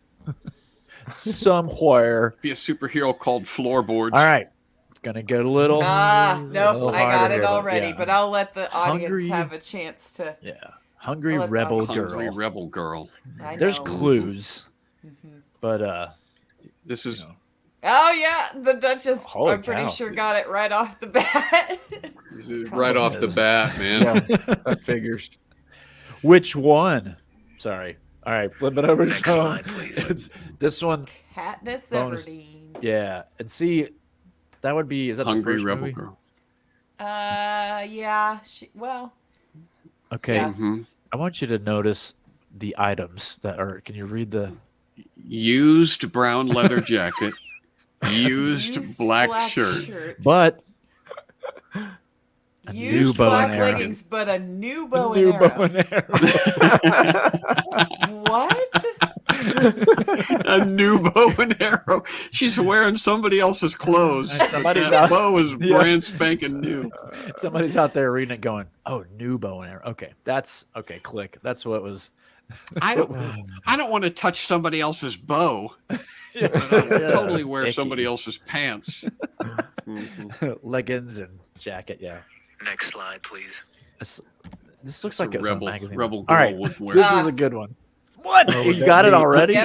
Somewhere. Be a superhero called Floorboards. All right. Gonna get a little. Nope, I got it already, but I'll let the audience have a chance to. Yeah. Hungry rebel girl. Hungry rebel girl. There's clues. But this is. Oh yeah, the Duchess. I'm pretty sure got it right off the bat. Right off the bat, man. That figures. Which one? Sorry. All right, flip it over. Next slide, please. It's this one. Katniss Everdeen. Yeah, and see, that would be. Is that Hungry the first rebel movie? girl? Yeah. Okay. Yeah. I want you to notice the items that are. Can you read the? Used brown leather jacket. Used black shirt. But. Used black leggings, but a new bow and arrow. What? A new bow and arrow. She's wearing somebody else's clothes. Somebody's that bow is brand spanking new. Somebody's out there reading it going, oh, new bow and arrow. Okay, click. That's what was. I don't want to touch somebody else's bow. But I would totally wear somebody else's pants. Leggings and jacket, yeah. Next slide, please. This looks like it's a magazine. Rebel All right, this is a good one. What? You got it already?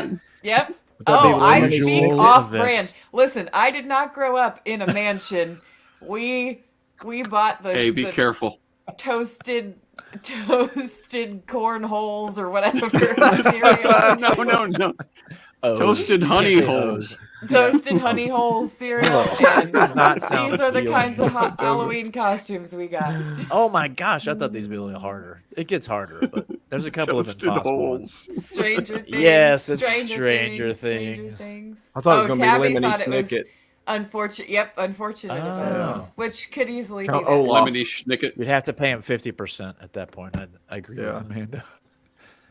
Yep. Oh, I speak off-brand. Listen, I did not grow up in a mansion. We bought the. Hey, be careful. Toasted cornholes or whatever cereal. No. Toasted honey holes. Toasted honey holes cereal. And does not sound these are the appealing. kinds of Halloween costumes we got. Oh my gosh, I thought these would be a little harder. It gets harder, but there's a couple of impossible ones. Stranger Things. Yes, it's Stranger Things. I thought it was going to be Tabby Lemony thought it was Snicket. Unfortunate events, which could easily be that. Lemony Snicket. We'd have to pay him 50% at that point. I agree with Amanda.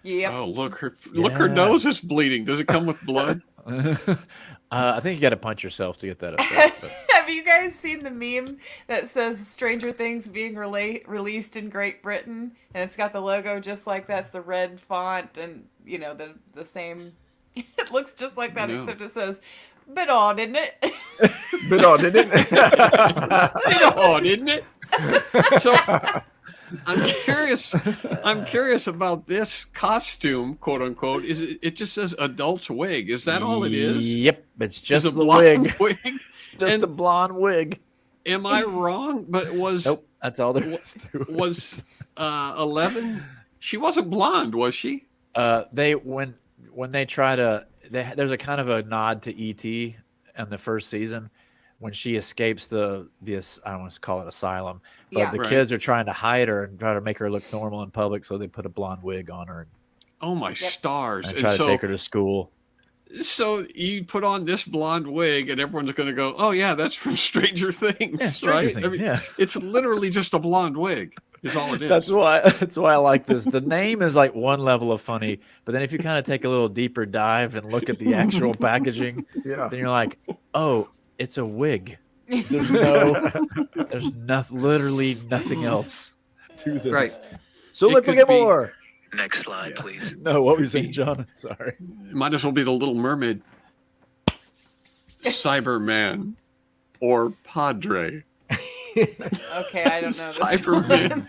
Yep. Oh, look, her nose is bleeding. Does it come with blood? I think you got to punch yourself to get that effect. But. Have you guys seen the meme that says Stranger Things being released in Great Britain? And it's got the logo just like that's the red font and, the same. It looks just like that, except it says, bit odd, isn't it? Bit odd, isn't it? Bit odd, isn't it? So I'm curious about this costume, quote unquote. It just says adult wig. Is that all it is? Yep, it's just a the blonde wig. Just a blonde wig. Am I wrong? But nope, that's all there is to it. Was 11? She wasn't blonde, was she? When they try to, there's a kind of a nod to E.T. in the first season when she escapes the I don't want to call it asylum, but the kids are trying to hide her and try to make her look normal in public, so they put a blonde wig on her. Oh my stars! And try to take her to school. So you put on this blonde wig, and everyone's going to go, "Oh yeah, that's from Stranger Things, yeah, Stranger Things, I mean, it's literally just a blonde wig. Is all it is. That's why I like this. The name is like one level of funny, but then if you kind of take a little deeper dive and look at the actual packaging, then you're like, oh, it's a wig. There's literally nothing else to this. Right. So let's look at more. Next slide, please. No, what were you saying, John? Sorry. It might as well be the Little Mermaid, Cyberman, or Padre. Okay, I don't know. Cyberman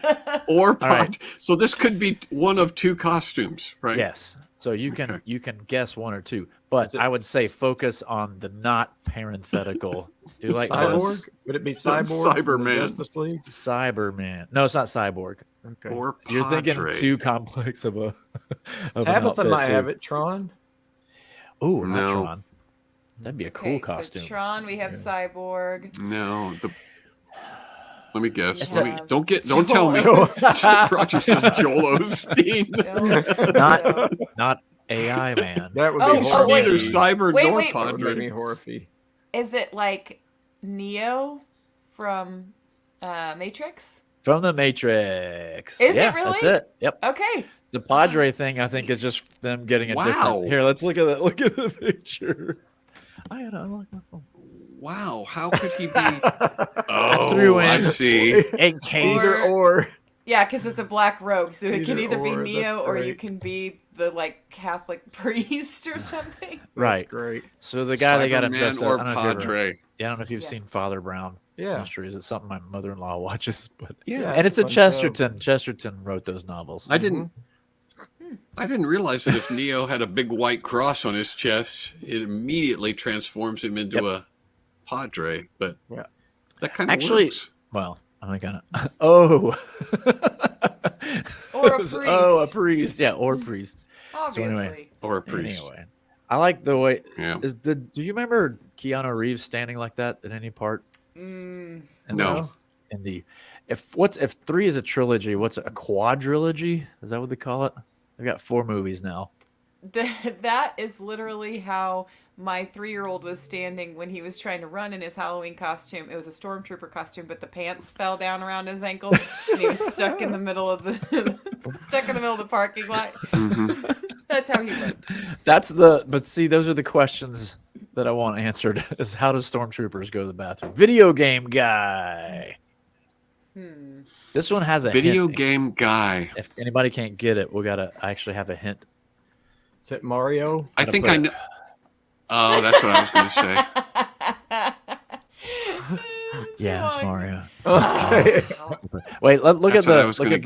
or Padre. Right. So this could be one of two costumes, right? Yes. So you can guess one or two, but I would say focus on the not parenthetical. Do you like Cyborg? this? Would it be Cyborg? Cyberman. Cyberman. No, it's not Cyborg. Okay. Or Padre. You're thinking too complex of a. Tabitha might have it. Tron. Oh, not Tron. That'd be a cool costume. So Tron, we have Cyborg. No, let me guess. Don't Joel tell me. Roger says Joel Osteen. Not AI man. That would be neither Cyber nor Padre. Horrifie. Is it like Neo from Matrix? From the Matrix. Is it really? That's it. Yep. Okay. The Padre thing, I think, is just them getting a different. Here, let's look at that. Look at the picture. I had to unlock my phone. Wow, how could he be? I threw in. I see. In case. Either or. Yeah, because it's a black robe, so it can Either either be or, Neo that's or great. you can be the like Catholic priest or something. Right. That's great. So the guy they got him Cyberman dressed or up. I don't know if you ever- Padre. Yeah, I don't know if you've seen Father Brown Yeah. Mysteries. It's something my mother-in-law watches, but Yeah. and it's a fun show. Chesterton. Chesterton wrote those novels. I didn't realize that if Neo had a big white cross on his chest, it immediately transforms him into a Padre. But Yeah. that kind of Actually, works. well, I'm gonna. Oh. Or a priest. Oh, a priest. Yeah, or priest. Obviously. anyway. Or a priest. Anyway, I like the way. Yeah. Do you remember Keanu Reeves standing like that at any part? Mm, No. In the, if 3 is a trilogy, what's a quadrilogy? Is that what they call it? They've got 4 movies now. that is literally how my 3-year-old was standing when he was trying to run in his Halloween costume. It was a stormtrooper costume, but the pants fell down around his ankles, and he was stuck in the middle of the parking lot. Mhm. That's how he looked. But see, those are the questions that I want answered. Is how does stormtroopers go to the bathroom? Video game guy. This one has a Video hint. game guy. If anybody can't get it, I actually have a hint. Is it Mario? I Gotta think put I it- know. Oh, that's what I was going to say. Yeah, it's Juan. Mario. Okay. Wait, look That's at what I the was look gonna at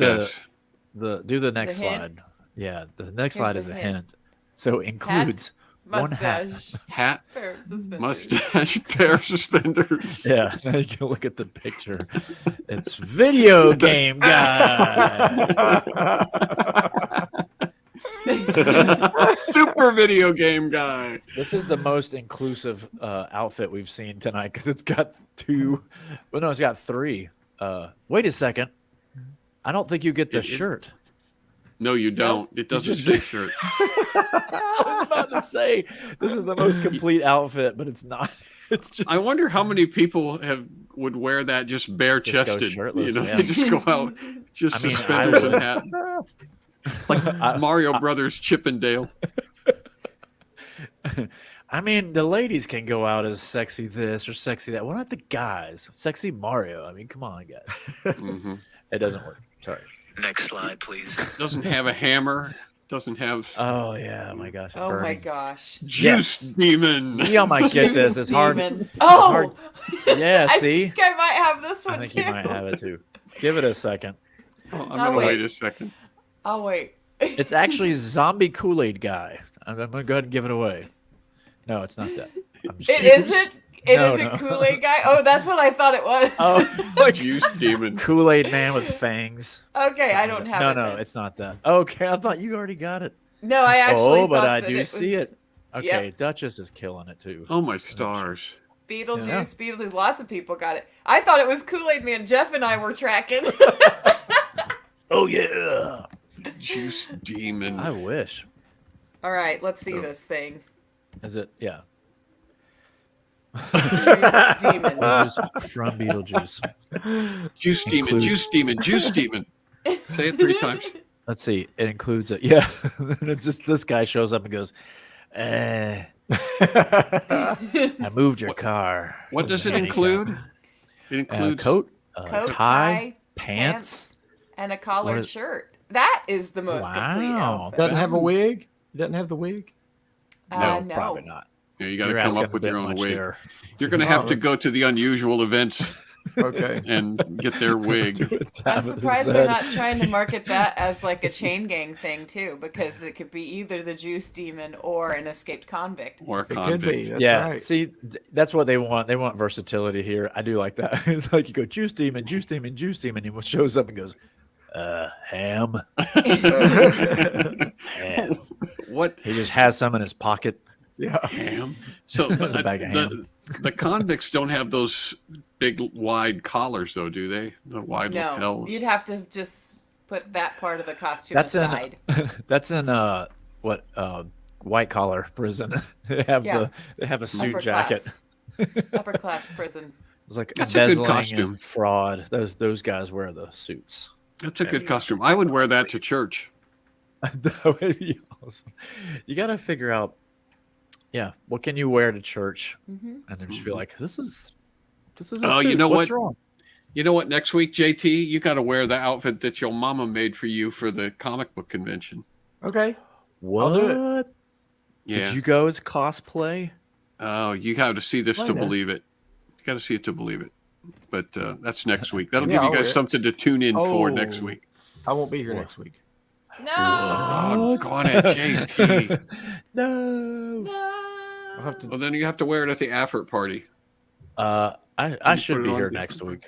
the guess. do the next hint? slide. Yeah, the next Here's slide the is a hint. hint. So it includes one hat. Mustache. Hat, Pair of suspenders. mustache, pair of suspenders. Yeah, now you can look at the picture. It's video game guy. Super video game guy. This is the most inclusive outfit we've seen tonight because it's got 2. Well, no, it's got 3. Wait a second. I don't think you get the It is- shirt. No, you don't. It doesn't just- say shirt. I was about to say this is the most complete outfit, but it's not. It's just. I wonder how many people would wear that just bare chested. shirtless, You know, yeah. they just go out just I mean, suspenders I and would. hat. Like Mario Brothers Chippendale. I mean, the ladies can go out as sexy this or sexy that. Why not the guys? Sexy Mario. I mean, come on, guys. Hmm. It doesn't work. Sorry. Next slide, please. Doesn't have a hammer. Doesn't have Oh yeah. Oh my gosh. Oh my burning. gosh. juice demon. Neil might get this. It's hard. Demon. Oh! hard. Yeah. See. I think I might have this one I think too. you might have it too. Give it a second. Oh, I'm Oh, gonna wait. wait a second. I'll wait. It's actually Zombie Kool-Aid guy. I'm gonna go ahead and give it away. No, it's not that. It isn't? It No, isn't no. Kool-Aid guy? Oh, that's what I thought it was. Oh, Juice demon. Kool-Aid man with fangs. Okay, I don't have No, it. no, then. it's not that. Okay, I thought you already got it. No, I actually Oh, but thought I that do it see was it. Okay, Yep. Duchess is killing it too. Oh my stars. Beetlejuice. Lots of people got it. I thought it was Kool-Aid Man. Jeff and I were tracking. Oh yeah. Juice demon. I wish. All right, let's see Oh. this thing. Is it? Yeah. Juice Demon. Beetlejuice from Beetlejuice. Juice demon. Include- Juice demon. Juice demon. Say it 3 times. Let's see. It includes it. Yeah. It's just this guy shows up and goes, I moved your car. What does it Handicap. include? It includes Coat, Coat, tie, pants. and a What collared is- shirt. That is the most complete Wow. outfit. Doesn't have a wig? He doesn't have the wig? No, No. probably not. Yeah, you got to You're come asking up a with bit your own much wig. there. You're going to have to go to the unusual events Okay. and get their wig. I'm surprised they're not trying to market that as like a chain gang thing too, because it could be either the Juice Demon or an escaped convict. Or a It could convict. be. That's Yeah, right. see, that's what they want. They want versatility here. I do like that. It's like you go Juice Demon, Juice Demon, Juice Demon. He shows up and goes, ham. Ham. What? He just has some in his pocket. Yeah. Ham? So That's a bag of ham. the convicts don't have those big wide collars though, do they? The wide No, lapels. you'd have to just put that part of the costume That's aside. That's in white collar prison. They have Yeah. they have a suit Upper jacket. class. Upper class prison. It was like That's a good embezzling costume. and fraud. Those guys wear the suits. That's a good costume. I would wear that to church. That would be awesome. You got to figure out, what can you wear to church, and then just be like, this is. A suit. You know What's what? wrong? You know what? Next week, JT, you got to wear the outfit that your mama made for you for the comic book convention. Okay. What? do it. Yeah. Did you go as cosplay? Oh, you got to see this to believe it. You got to see it to believe it. But that's next week. That'll give you I'll guys wear it. something to tune in for next week. I won't be here next week. No. Doggone it, JT. No. I'll have to. Well, then you have to wear it at the Affert party. I should put it be on here different next week.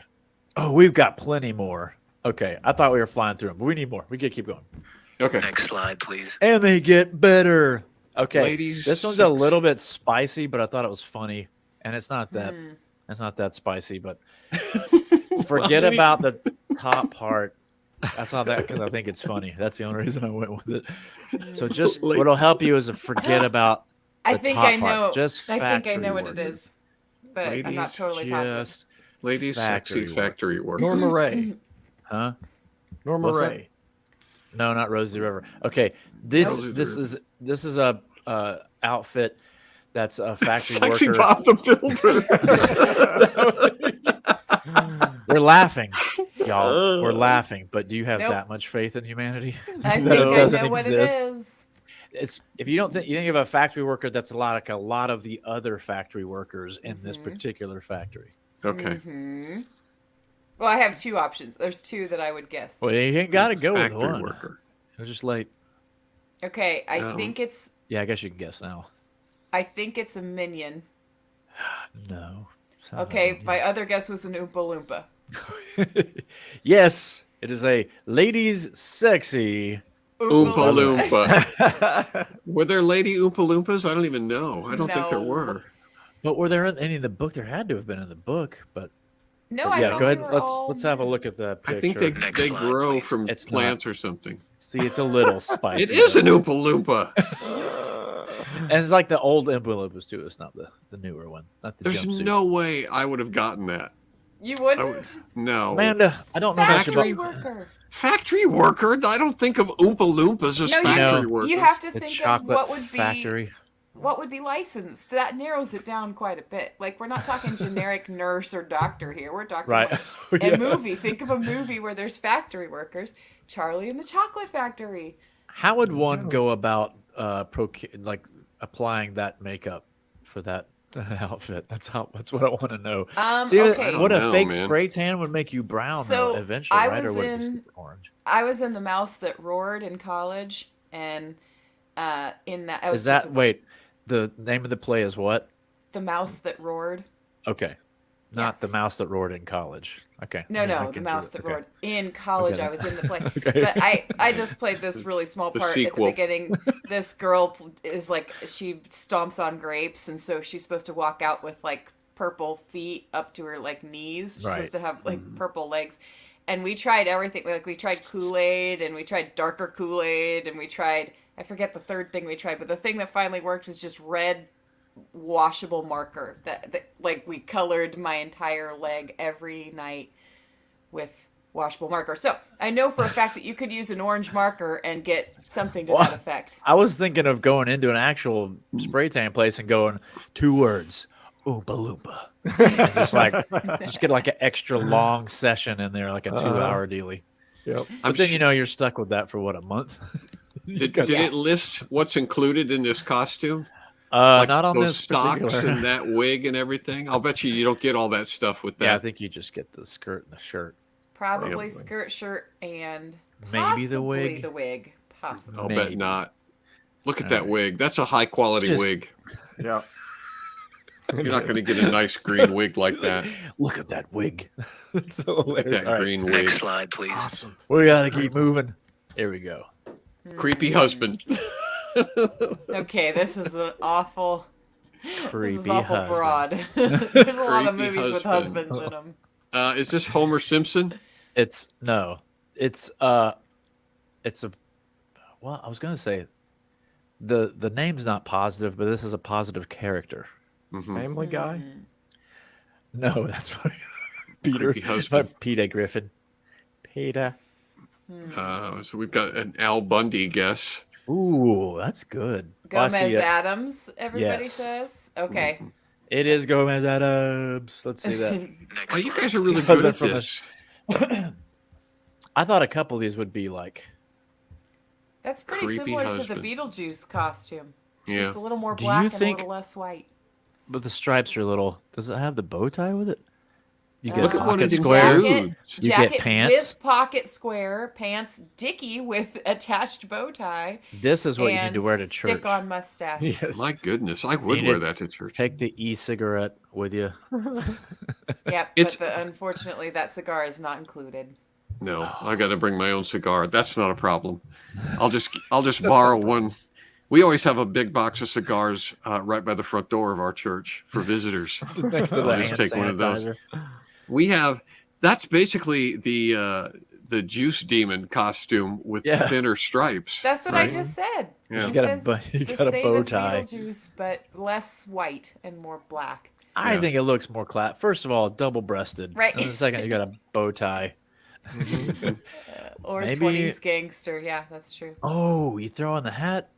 Oh, we've got plenty more. Okay, I thought we were flying through them, but we need more. We gotta keep going. Okay. Next slide, please. And they get better. Okay, Ladies, this one's a little bit spicy, but I thought it was funny, and it's not that. It's not that spicy, but forget about the top part. That's not that because I think it's funny. That's the only reason I went with it. So just what'll help you is to forget about. I think I know. Part. Just I think I know what factory it worker. is, but I'm not Ladies, totally positive. Just Ladies, factory sexy work. factory worker. Norma Ray. huh? Norma What's that? Ray. No, not Rosie the River. Okay, this Rosie the this River. is this is a outfit that's a factory Sexy worker. Bob the Builder. We're laughing, y'all. We're laughing, but do you have Nope. that much faith in humanity? I that think it I doesn't know what it exist? is. It's if you don't think you think of a factory worker that's like a lot of the other factory workers in this particular factory. Okay. Well, I have two options. There's two that I would guess. Well, you ain't got to go with Factory one. worker. It was just like, Okay, I think it's I guess you can guess now. a minion. No. It's not Okay, my other guess was an Oompa Loompa. Yes, it is a ladies sexy. Oompa Loompa. Were there lady Oompa Loompas? I don't even know. I don't think there No. were. But were there any in the book? There had to have been in the book. But No, I yeah, thought go ahead. they were Let's all let's have a look at that picture. I think they Next slide, grow please. from It's plants or something. See, it's a little spicy. It is an Oompa Loompa. And it's like the old Oompa Loompas too. It's not the newer one, not the There's jumpsuit. no way I would have gotten that. You I wouldn't? would, no. Amanda, I don't know much Factory about worker. Factory worker? I don't think of Oompa Loompas as No, factory No. workers. You have to the think of chocolate what would factory. be licensed. That narrows it down quite a bit. Like we're not talking generic nurse or doctor here. We're talking Right. like Yeah. a movie. Think of a movie where there's factory workers. Charlie and the Chocolate Factory. How would one go about applying that makeup for that outfit? That's what I want to know. See, okay. what a know, fake man. spray tan would make you brown So, though, eventually, I right? Or was would it be in- super orange? I was in The Mouse That Roared in college, and in that I was Is that just wait? The name of the play is what? The Mouse That Roared. Okay, not the mouse that roared in college. Okay. No, Yeah, I The get Mouse you. That Okay. Roared. In college, Okay. I was in the play. Okay. But I just played this really small The part at the sequel. beginning. This girl is like, she stomps on grapes, and so she's supposed to walk out with like purple feet up to her like knees. She's Right. supposed to have like purple legs. And we tried everything. Like we tried Kool-Aid, and we tried darker Kool-Aid, and we tried, I forget the third thing we tried, but the thing that finally worked was just red washable marker that like we colored my entire leg every night with washable marker. So I know for a fact that you could use an orange marker and get something to Well, that effect. I was thinking of going into an actual spray tan place and going 2 words, Oompa Loompa. And just get like an extra long session in there, like a 2-hour dealie. Yep. But then you're stuck with that for what, a month? Did it list what's included in this costume? Not on those this stocks particular. and that wig and everything? I'll bet you don't get all that stuff with that. Yeah, I think you just get the skirt and the shirt. Probably skirt, shirt, and Maybe the possibly wig. the wig. Possibly. I'll maybe. bet not. Look at that wig. That's a high quality Just- wig. Yeah. You're not going to get a nice green wig like that. Look at that wig. It's so hilarious. That All right, green wig. Next slide, please. Awesome. we gotta keep moving. Here we go. Creepy husband. Okay, this is an awful. This Creepy is awful husband. broad. There's a lot of Creepy movies with husband. husbands in them. Is this Homer Simpson? It's a. Well, I was gonna say, the name's not positive, but this is a positive character. Family Guy. No, that's funny. Peter. Creepy husband. Peter Griffin. Peter. So we've got an Al Bundy guess. Ooh, that's good. Gomez Adams, everybody says. Okay. It is Gomez Adams. Let's see that. Oh, you guys are really good at this. I thought a couple of these would be like. That's pretty Creepy similar husband. to the Beetlejuice costume. Yeah. Just a little more Do black you and a think- little less white. But the stripes are a little. Does it have the bow tie with it? You get Look at what pocket it square. includes. You Jacket get pants. with pocket square, pants dicky with attached bow tie. This is what you need and to wear to church. Stick-on mustache. Yes. My goodness, I would You wear need- that to church. Take the e-cigarette with you. Yep, It's- but unfortunately that cigar is not included. No, I got to bring my own cigar. That's not a problem. I'll just borrow one. We always have a big box of cigars right by the front door of our church for visitors. Next to the I'll just hand take one of those. sanitizer. We have that's basically the juice demon costume with Yeah. thinner stripes. That's what I right? just said. Yeah. It You got a says bu- you the got a same bow as tie. Beetlejuice, but less white and more black. I Yeah. think it looks more class. First of all, double-breasted. Right. And the second, you got a bow tie. Or Maybe- 20s gangster. Yeah, that's true. Oh, you throw on the hat.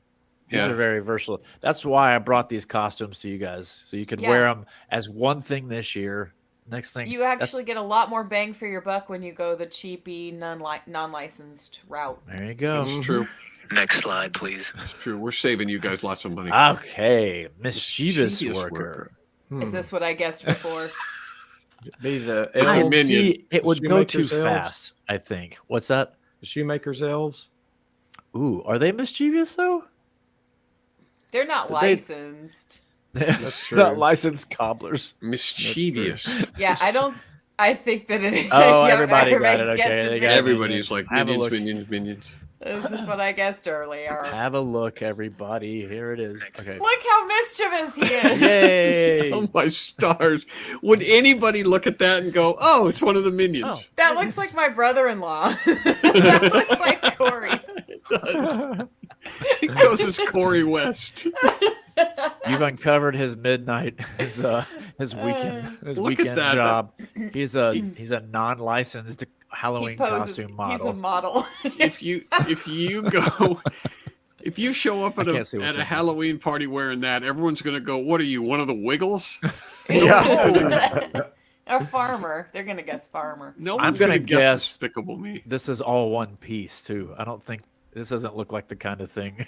These Yeah. are very versatile. That's why I brought these costumes to you guys, so you could Yeah. wear them as one thing this year. Next thing, You actually get a lot more bang for your buck when you go the cheapy, non-licensed route. there you go. That's true. Next slide, please. That's true. We're saving you guys lots of money. Okay, mischievous Mischievous worker. Is this what I guessed before? Be the I elves, minion. See, it would go too Shoemaker's elves. fast. I think. What's that? the shoemaker's elves. Ooh, are they mischievous though? They're not Did they- licensed. That's Not true. licensed cobblers. Mischievous. Yeah, I think that it. Oh, yeah, everybody got everybody's it. Okay, guessing they got it. it. Everybody's like Have a minions, look. minions, minions. This is what I guessed earlier. Have a look, everybody. Here it is. Okay. Look how mischievous he is. Yay! Oh my stars! Would anybody look at that and go, "Oh, it's one of the minions"? Oh. That looks like my brother-in-law. That looks like Corey. It does. It goes as Corey West. You've uncovered his midnight, his weekend, his Look at weekend that. job. He's a non-licensed Halloween He poses. costume He's a model. model. If you go, if you show up at I a can't see what's in this. Halloween party wearing that, everyone's gonna go, "What are you, one of the Wiggles?" A farmer. They're gonna guess farmer. No I'm one's gonna gonna guess guess- Despicable Me. This is all one piece too. I don't think this doesn't look like the kind of thing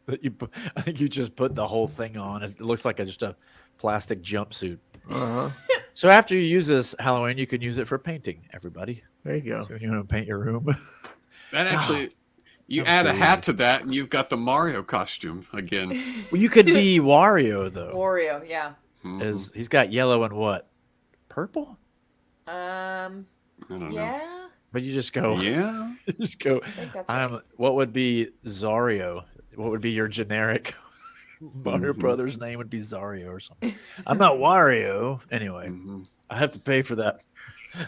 that you. I think you just put the whole thing on. It looks like just a plastic jumpsuit. Uh-huh. So after you use this Halloween, you can use it for painting. Everybody, There you go. so if you want to paint your room. That actually, you That was add a so hat to that, and you've got the Mario costume again. Well, you could be Wario though. Wario. Yeah. Mhm. He's got yellow and what? Purple? I don't know. Yeah. But you just go. Yeah. You just go. I think that's right. What would be Zario? What would be your generic Mario Mhm. Brothers name? Would be Zario or something. I'm not Wario. Anyway, Mhm. I have to pay for that.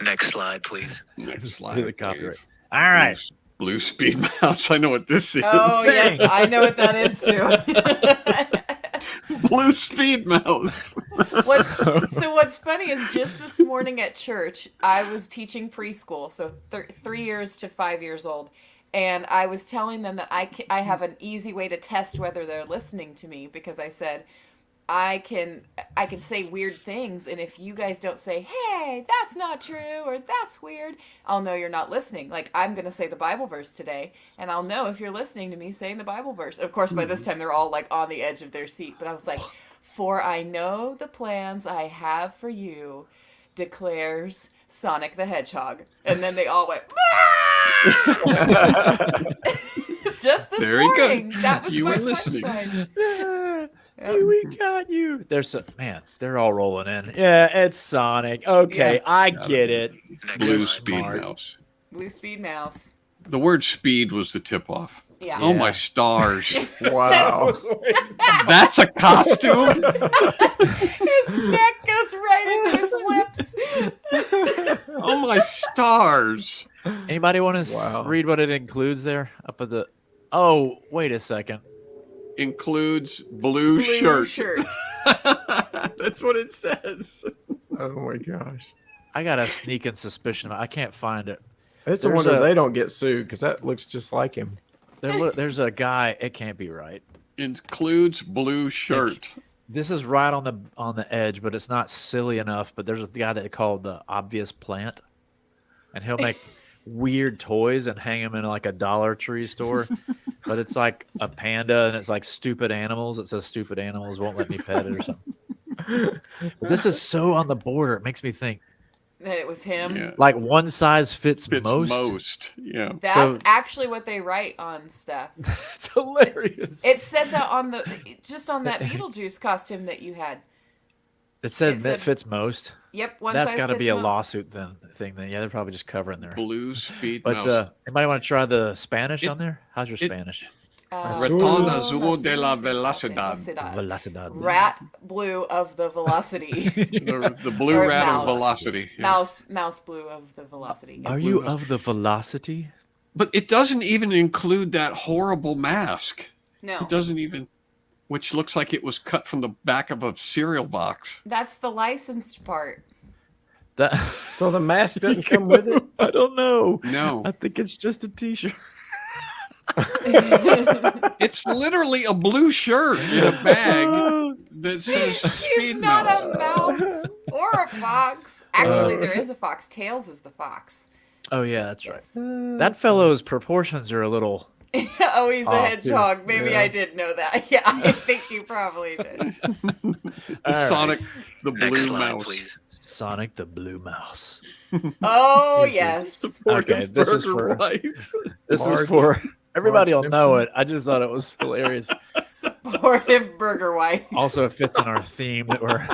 Next slide, please. Next slide. The copyright. please. All right. Blue Speed Mouse. I know what this is. Oh yeah, I know what that is too. Blue Speed Mouse. What's funny is just this morning at church, I was teaching preschool, so 3 years to 5 years old, and I was telling them that I have an easy way to test whether they're listening to me, because I said I can say weird things, and if you guys don't say, "Hey, that's not true," or "That's weird," I'll know you're not listening. Like, I'm gonna say the Bible verse today, and I'll know if you're listening to me saying the Bible verse. Of course, by this time they're all like on the edge of their seat, but I was like, "For I know the plans I have for you, declares Sonic the Hedgehog," and then they all went. Just this There you go. morning. That was You my were listening. punchline. Hey, we got you. They're all rolling in. Yeah, it's Sonic. Okay, Yeah. I get it. Next Blue slide. Speed Smart. Mouse. Blue Speed Mouse. The word speed was the tip off. Yeah. Oh my stars. Wow. That's a costume? His neck goes right into his lips. Oh my stars. Anybody want to Wow. read what it includes there? Up at the. Oh, wait a second. Includes blue Blue shirt. shirt. That's what it says. Oh my gosh. I got a sneaking suspicion. I can't find it. It's a wonder they don't get sued because that looks just like him. There's a guy. It can't be right. Includes blue shirt. This is right on the edge, but it's not silly enough. But there's a guy that called the Obvious Plant, and he'll make weird toys and hang them in like a Dollar Tree store. But it's like a panda, and it's like stupid animals. It says stupid animals won't let me pet it or something. But this is so on the border. It makes me think that it was him. Yeah. Like one size fits most. Yeah. That's actually what they write on stuff. It's hilarious. It said that on that Beetlejuice costume that you had. It said fits most. Yep, that's got to be a lawsuit thing. Then yeah, they're probably just covering their blue speed. But anybody want to try the Spanish on there? How's your Spanish? Raton azul de la velocidad. Velocidad. Rat blue of the velocity. the blue rat of velocity. Yeah. Mouse blue of the velocity. Are you of the velocity? But it doesn't even include that horrible mask. No. It doesn't even, which looks like it was cut from the back of a cereal box. That's the licensed part. So the mask doesn't come with it? I don't know. No. I think it's just a t-shirt. It's literally a blue shirt in a bag that says He's not a mouse or a fox. Actually, there is a fox. Tails is the fox. Oh yeah, that's right. That fellow's proportions are a little. Oh, he's a hedgehog. Maybe I did know that. Yeah, I think you probably did. Sonic the Blue slide, Mouse. Please. Sonic the Blue Mouse. Oh yes. Okay, this is for everybody will know it. I just thought it was hilarious. Supportive burger wife. Also, it fits in our theme that we're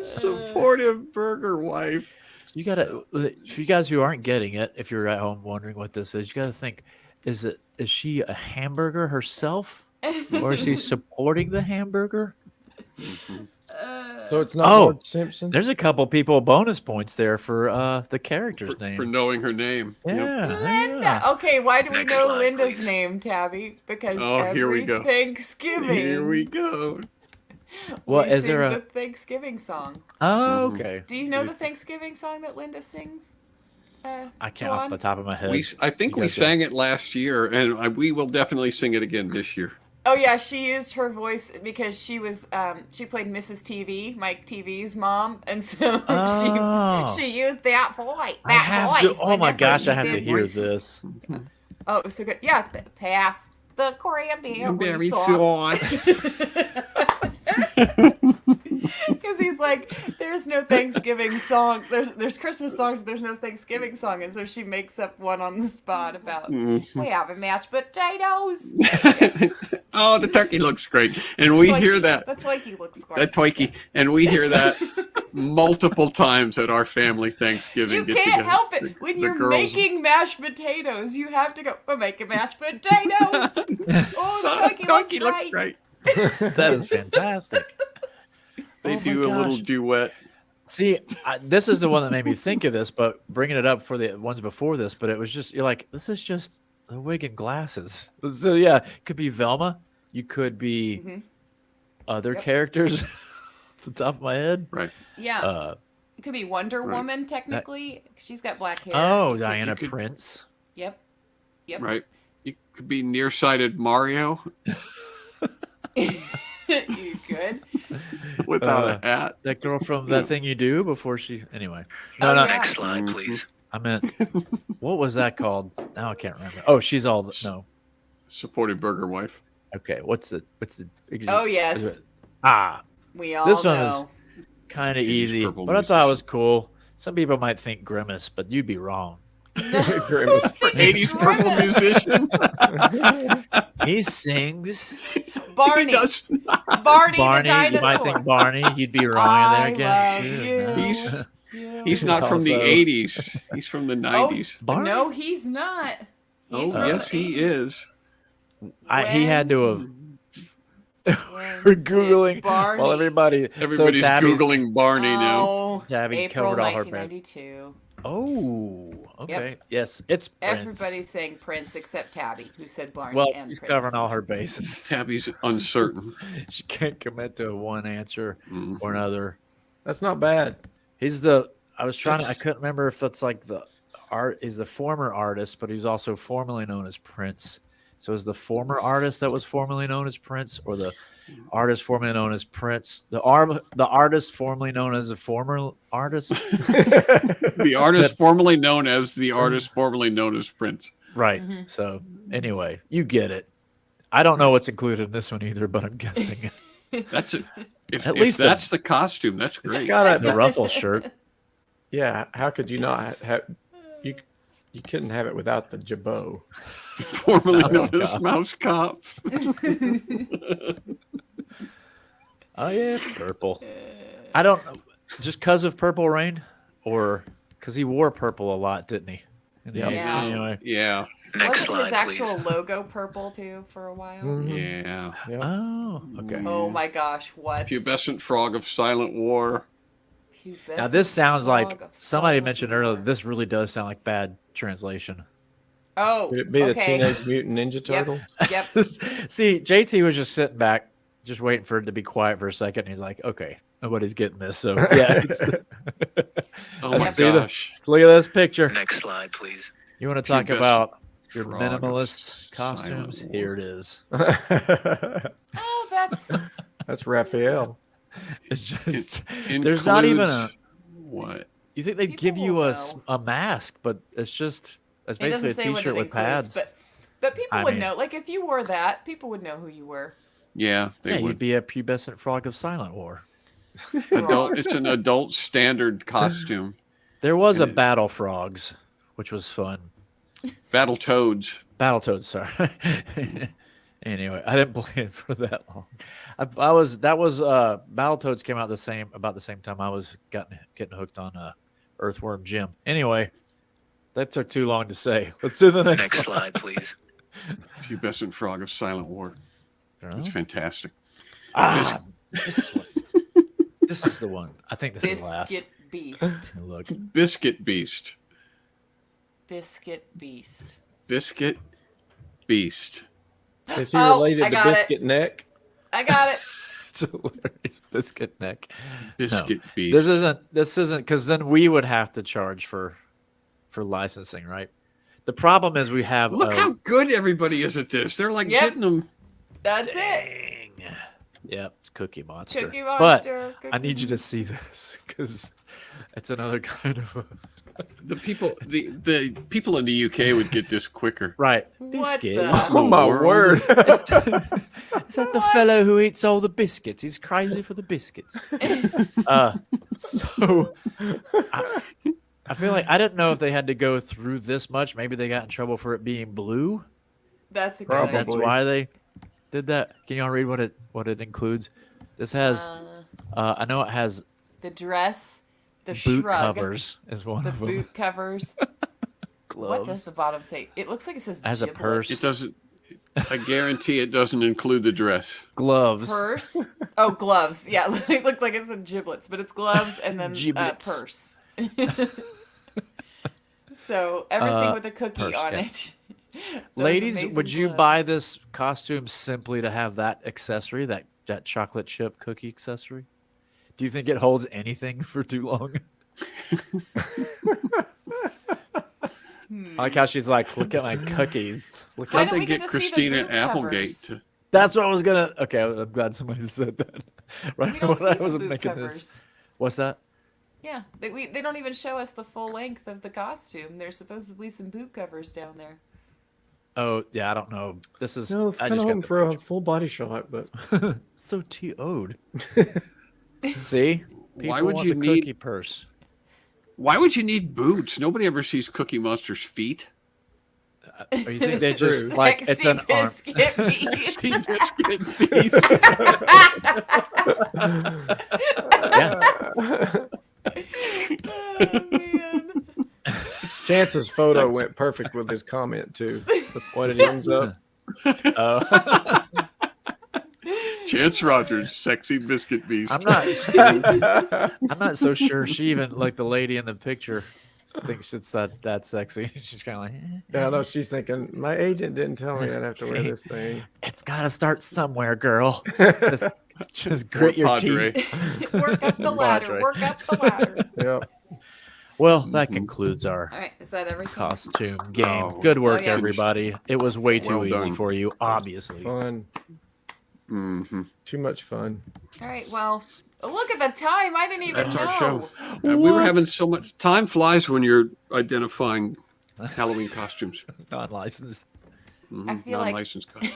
supportive burger wife. You gotta, for you guys who aren't getting it, if you're at home wondering what this is, you gotta think: is she a hamburger herself, or is she supporting the hamburger? So it's not Marge Simpson. There's a couple people bonus points there for the character's name for knowing her name. Yeah, Linda. Okay, why do we know slide, Linda's please. name, Tabby? Because here we go. Thanksgiving. Here we go. Well, we is sing there the Thanksgiving song? Oh, okay. Do you know the Thanksgiving song that Linda sings? I can't Juan? off the top of my head. I think we sang it last year, and we will definitely sing it again this year. Oh yeah, she used her voice because she was she played Mrs. TV, Mike TV's mom, and so she used that voice. Oh my gosh, I have to hear this. Oh, it was so good. Yeah, pass the cranberry sauce. Because he's like, there's no Thanksgiving songs. There's Christmas songs, but there's no Thanksgiving song, and so she makes up one on the spot about we have mashed potatoes. Oh, the turkey looks great, and we hear that. The Twikey looks great. The Twikey, and we hear that multiple times at our family Thanksgiving. You get can't together. help it. When you're making mashed potatoes, you have to go, we're making mashed potatoes. Oh, the Twikey looks great. That is fantastic. They do a little duet. See, this is the one that made me think of this, but bringing it up for the ones before this, but it was just, you're like, this is just the wig and glasses. So yeah, it could be Velma. You could be other characters off the top of my head. Right. Yeah. It could be Wonder Woman, technically. She's got black hair. Oh, Diana Prince. Yep. Right. You could be nearsighted Mario. You could. Without a hat. That girl from That Thing You Do before she... Anyway. No. Next slide, please. I meant... What was that called? Now I can't remember. Oh, she's all... No. Supportive burger wife. Okay, what's the... Oh, yes. We all this know. one is kind of easy, but musician. I thought it was cool. Some people might think Grimace, but you'd be wrong. Grimace. 80s purple musician. He sings. Barney. He does Barney the Barney, dinosaur. you might think Barney. You'd be wrong in there again. He's not from the 80s. He's from the 90s. Barney? No, he's not. He's from Yes, the he 80s. is. He had to have... We're Googling Barney. while everybody's Googling Barney now. Oh, Tabby April covered all her 1992. Oh, okay. Yep. Yes, it's Prince. Everybody's saying Prince except Tabby, who said Barney Well, and he's Prince. covering all her bases. Tabby's uncertain. She can't commit to one answer or another. That's not bad. I couldn't remember if it's like he's the former artist, but he's also formerly known as Prince. So is the former artist that was formerly known as Prince, or the artist formerly known as Prince? The artist formerly known as a former artist? The artist formerly known as the artist formerly known as Prince. Right. Mm-hmm. So anyway, you get it. I don't know what's included in this one either, but I'm guessing it. That's it. If least that's the costume, that's great. The ruffle shirt. Yeah, how could you not have you couldn't have it without the jabot. Formerly known as Mouse Cop. Oh yeah, purple. I don't know, just because of Purple Rain, or because he wore purple a lot, didn't he? Yeah. Anyway. Yeah. Next Wasn't his slide, actual please. logo purple too for a while? Yeah. Oh, okay. Oh my gosh, what? Pubescent frog of Silent War. Now this sounds like Frog of somebody Silent mentioned War. earlier. This really does sound like bad translation. Oh, Would it be the okay. Teenage Mutant Ninja Turtle? Yep. See, JT was just sitting back, just waiting for it to be quiet for a second. He's like, "Okay, nobody's getting this." So yeah. Oh my See gosh. Look at this picture. Next slide, please. You want to talk Pubescent about your frog of minimalist costumes? Silent Here it is. Oh, that's That's Raphael. It's just It there's not even a. includes what? You think they'd People give you will a mask, but it's it basically doesn't a say what T-shirt it with includes, pads. but people I would mean- know. Like if you wore that, people would know who you were. Yeah, they Yeah, would. you'd be a pubescent frog of Silent War. It's an adult standard costume. There was a And it- Battle Frogs, which was fun. Battle Toads. Battletoads, sorry. Anyway, I didn't play it for that long. Battletoads came out about the same time I was getting hooked on Earthworm Jim. Anyway, that took too long to say. Let's do the next Next slide, please. Pubescent frog of Silent War. It's fantastic. This one. This is the one. I think this is last. Biscuit Beast. Look, Biscuit Beast. Biscuit Beast. Biscuit Beast. Is he Oh, related I to got it. Biscuit Neck? I got it. it's hilarious. Biscuit neck. Biscuit Beast. This isn't because then we would have to charge for licensing, right? The problem is we have Look how good everybody is at this. They're like Yep. getting them. That's it. Dang. Yep, it's Cookie Monster. Cookie But Monster. I need you to see this because it's another kind of The people in the UK would get this quicker. right. What Biscuit. the- Oh my word! Is that the fellow who eats all the biscuits? He's crazy for the biscuits. So I feel like I didn't know if they had to go through this much. Maybe they got in trouble for it being blue. That's a good Probably. That's why they did that. Can y'all read what it includes? This has I know it has the dress, the boot shrug, covers is one the of them. boot covers. Gloves. What does the bottom say? It looks like it says As a giblets. purse. It doesn't. I guarantee it doesn't include the dress. Gloves. Purse. Oh, gloves. Yeah, it looked like it said giblets, but it's gloves and then Giblets. purse. So everything with a cookie purse, on yeah. it. Those Ladies, amazing would you gloves. buy this costume simply to have that accessory, that chocolate chip cookie accessory? Do you think it holds anything for too long? I like how she's like, look at my cookies. Look Why at don't How'd we they get get to see the Christina boot Applegate covers? to That's what I was gonna. Okay, I'm glad somebody said that. Right We don't when see I the was boot making covers. this. What's that? Yeah, they don't even show us the full length of the costume. There's supposedly some boot covers down there. Oh yeah, I don't know. This is. No, it's I kind of just got home the for a picture. full body shot, but So TO'd. See? Why People would want you the need- cookie purse? Why would you need boots? Nobody ever sees Cookie Monster's feet. Or you think they just True. like it's Sexy an arm? biscuit piece. See biscuit piece. Yeah. Oh, man. Chance's photo went perfect with his comment too. The pointed ends up. Oh. Chance Rogers, sexy biscuit beast. I'm not so sure she even like the lady in the picture thinks it's that sexy. She's kind of like, Yeah, no, she's thinking my agent didn't tell me I'd have to wear this thing. It's got to start somewhere, girl. Just grit your teeth. Work up the ladder. Work up the ladder. Yep. Well, that concludes our All right, is that everything? costume game. Good work, everybody. It was way too easy done. for you, obviously. Fun. Mm-hmm. Too much fun. All right, well, look at the time. I didn't even That's know. our show. We were having so much time flies when you're identifying Halloween costumes. Non-licensed. I feel like non-licensed costumes.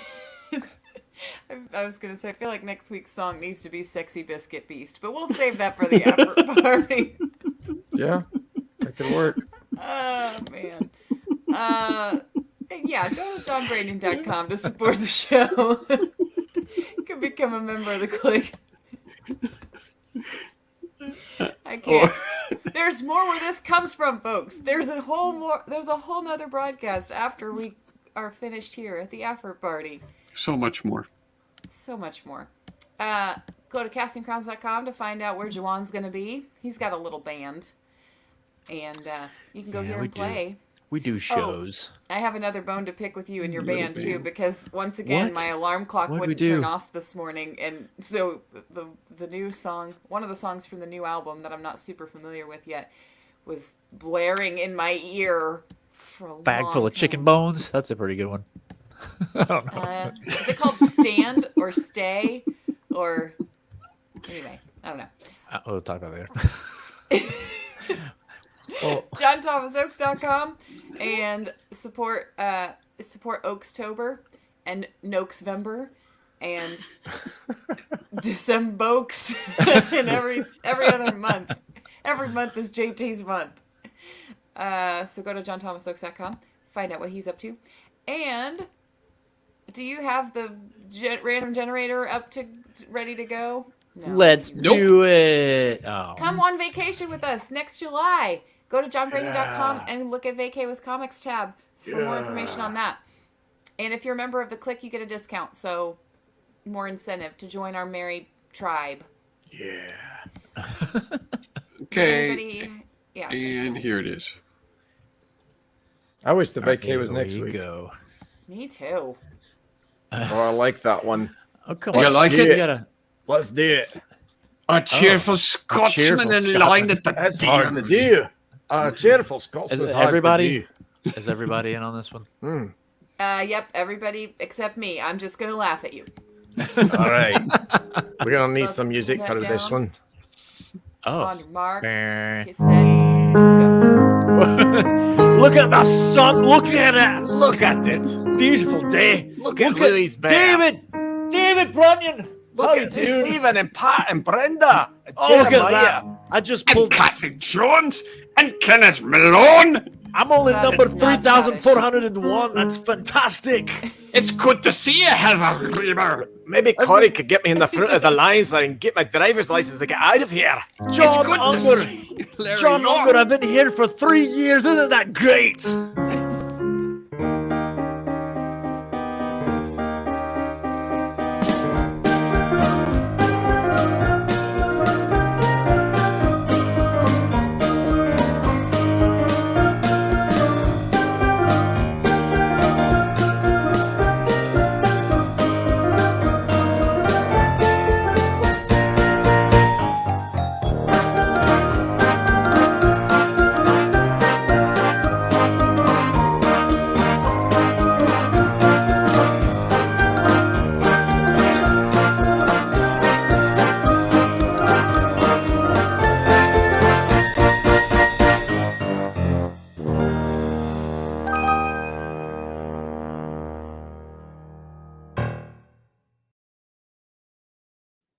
I was gonna say I feel like next week's song needs to be "Sexy Biscuit Beast," but we'll save that for the after party. Yeah, that could work. Oh man. Yeah, go to johnbraden.com to support the show. You can become a member of the clique. I can't. There's more where this comes from, folks. There's a whole nother broadcast after we are finished here at the after party. So much more. So much more. Go to castingcrowns.com to find out where Juan's going to be. He's got a little band. And you can go hear him play. We do shows. I have another bone to pick with you and your band, too, because once again, my alarm clock wouldn't turn off this morning. And so the new song, one of the songs from the new album that I'm not super familiar with yet, was blaring in my ear for a Bag long full of time. chicken bones. That's a pretty good one. I don't know. Is it called Stand or Stay? Or anyway, I don't know. We'll talk about it later. JohnThomasOaks.com and support Oakstober and Nokesvember and Decembokes and every other month. Every month is JT's month. So go to JohnThomasOaks.com, find out what he's up to. And do you have the random generator ready to go? No. Let's do it. Oh. Come on vacation with us next July. Go to johnbraden.com and look at Vacay with Comics tab for more information on that. And if you're a member of the clique, you get a discount. So more incentive to join our merry tribe. Yeah. Okay. Yeah. And here it is. I wish the vacay was next week. Go. Me too. Oh, I like that one. Oh, come You on. like it? Let's do it. A cheerful Scotsman in line at the That's hard to do. Cheerful Scotsman. Is everybody in on this one? Yep, everybody except me. I'm just going to laugh at you. All right. We're going to need some music for this one. On your mark, Oh. get set, go. Look at the sun. Look at it. Look at it. Beautiful day. Look at Lily's bear. David Brunion. Look at Stephen and Pat and Brenda. Oh, look at that. I just pulled. Patrick Jones and Kenneth Malone. I'm only That number is not 3,401. That's fantastic. It's good to see you, Heather Reaver. Maybe Corey could get me in the front of the line so I can get my driver's license to get out of here. John good to Unger. see you, Larry John York. Unger, I've been here for 3 years. Isn't that great?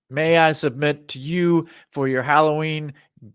May I submit to you for your Halloween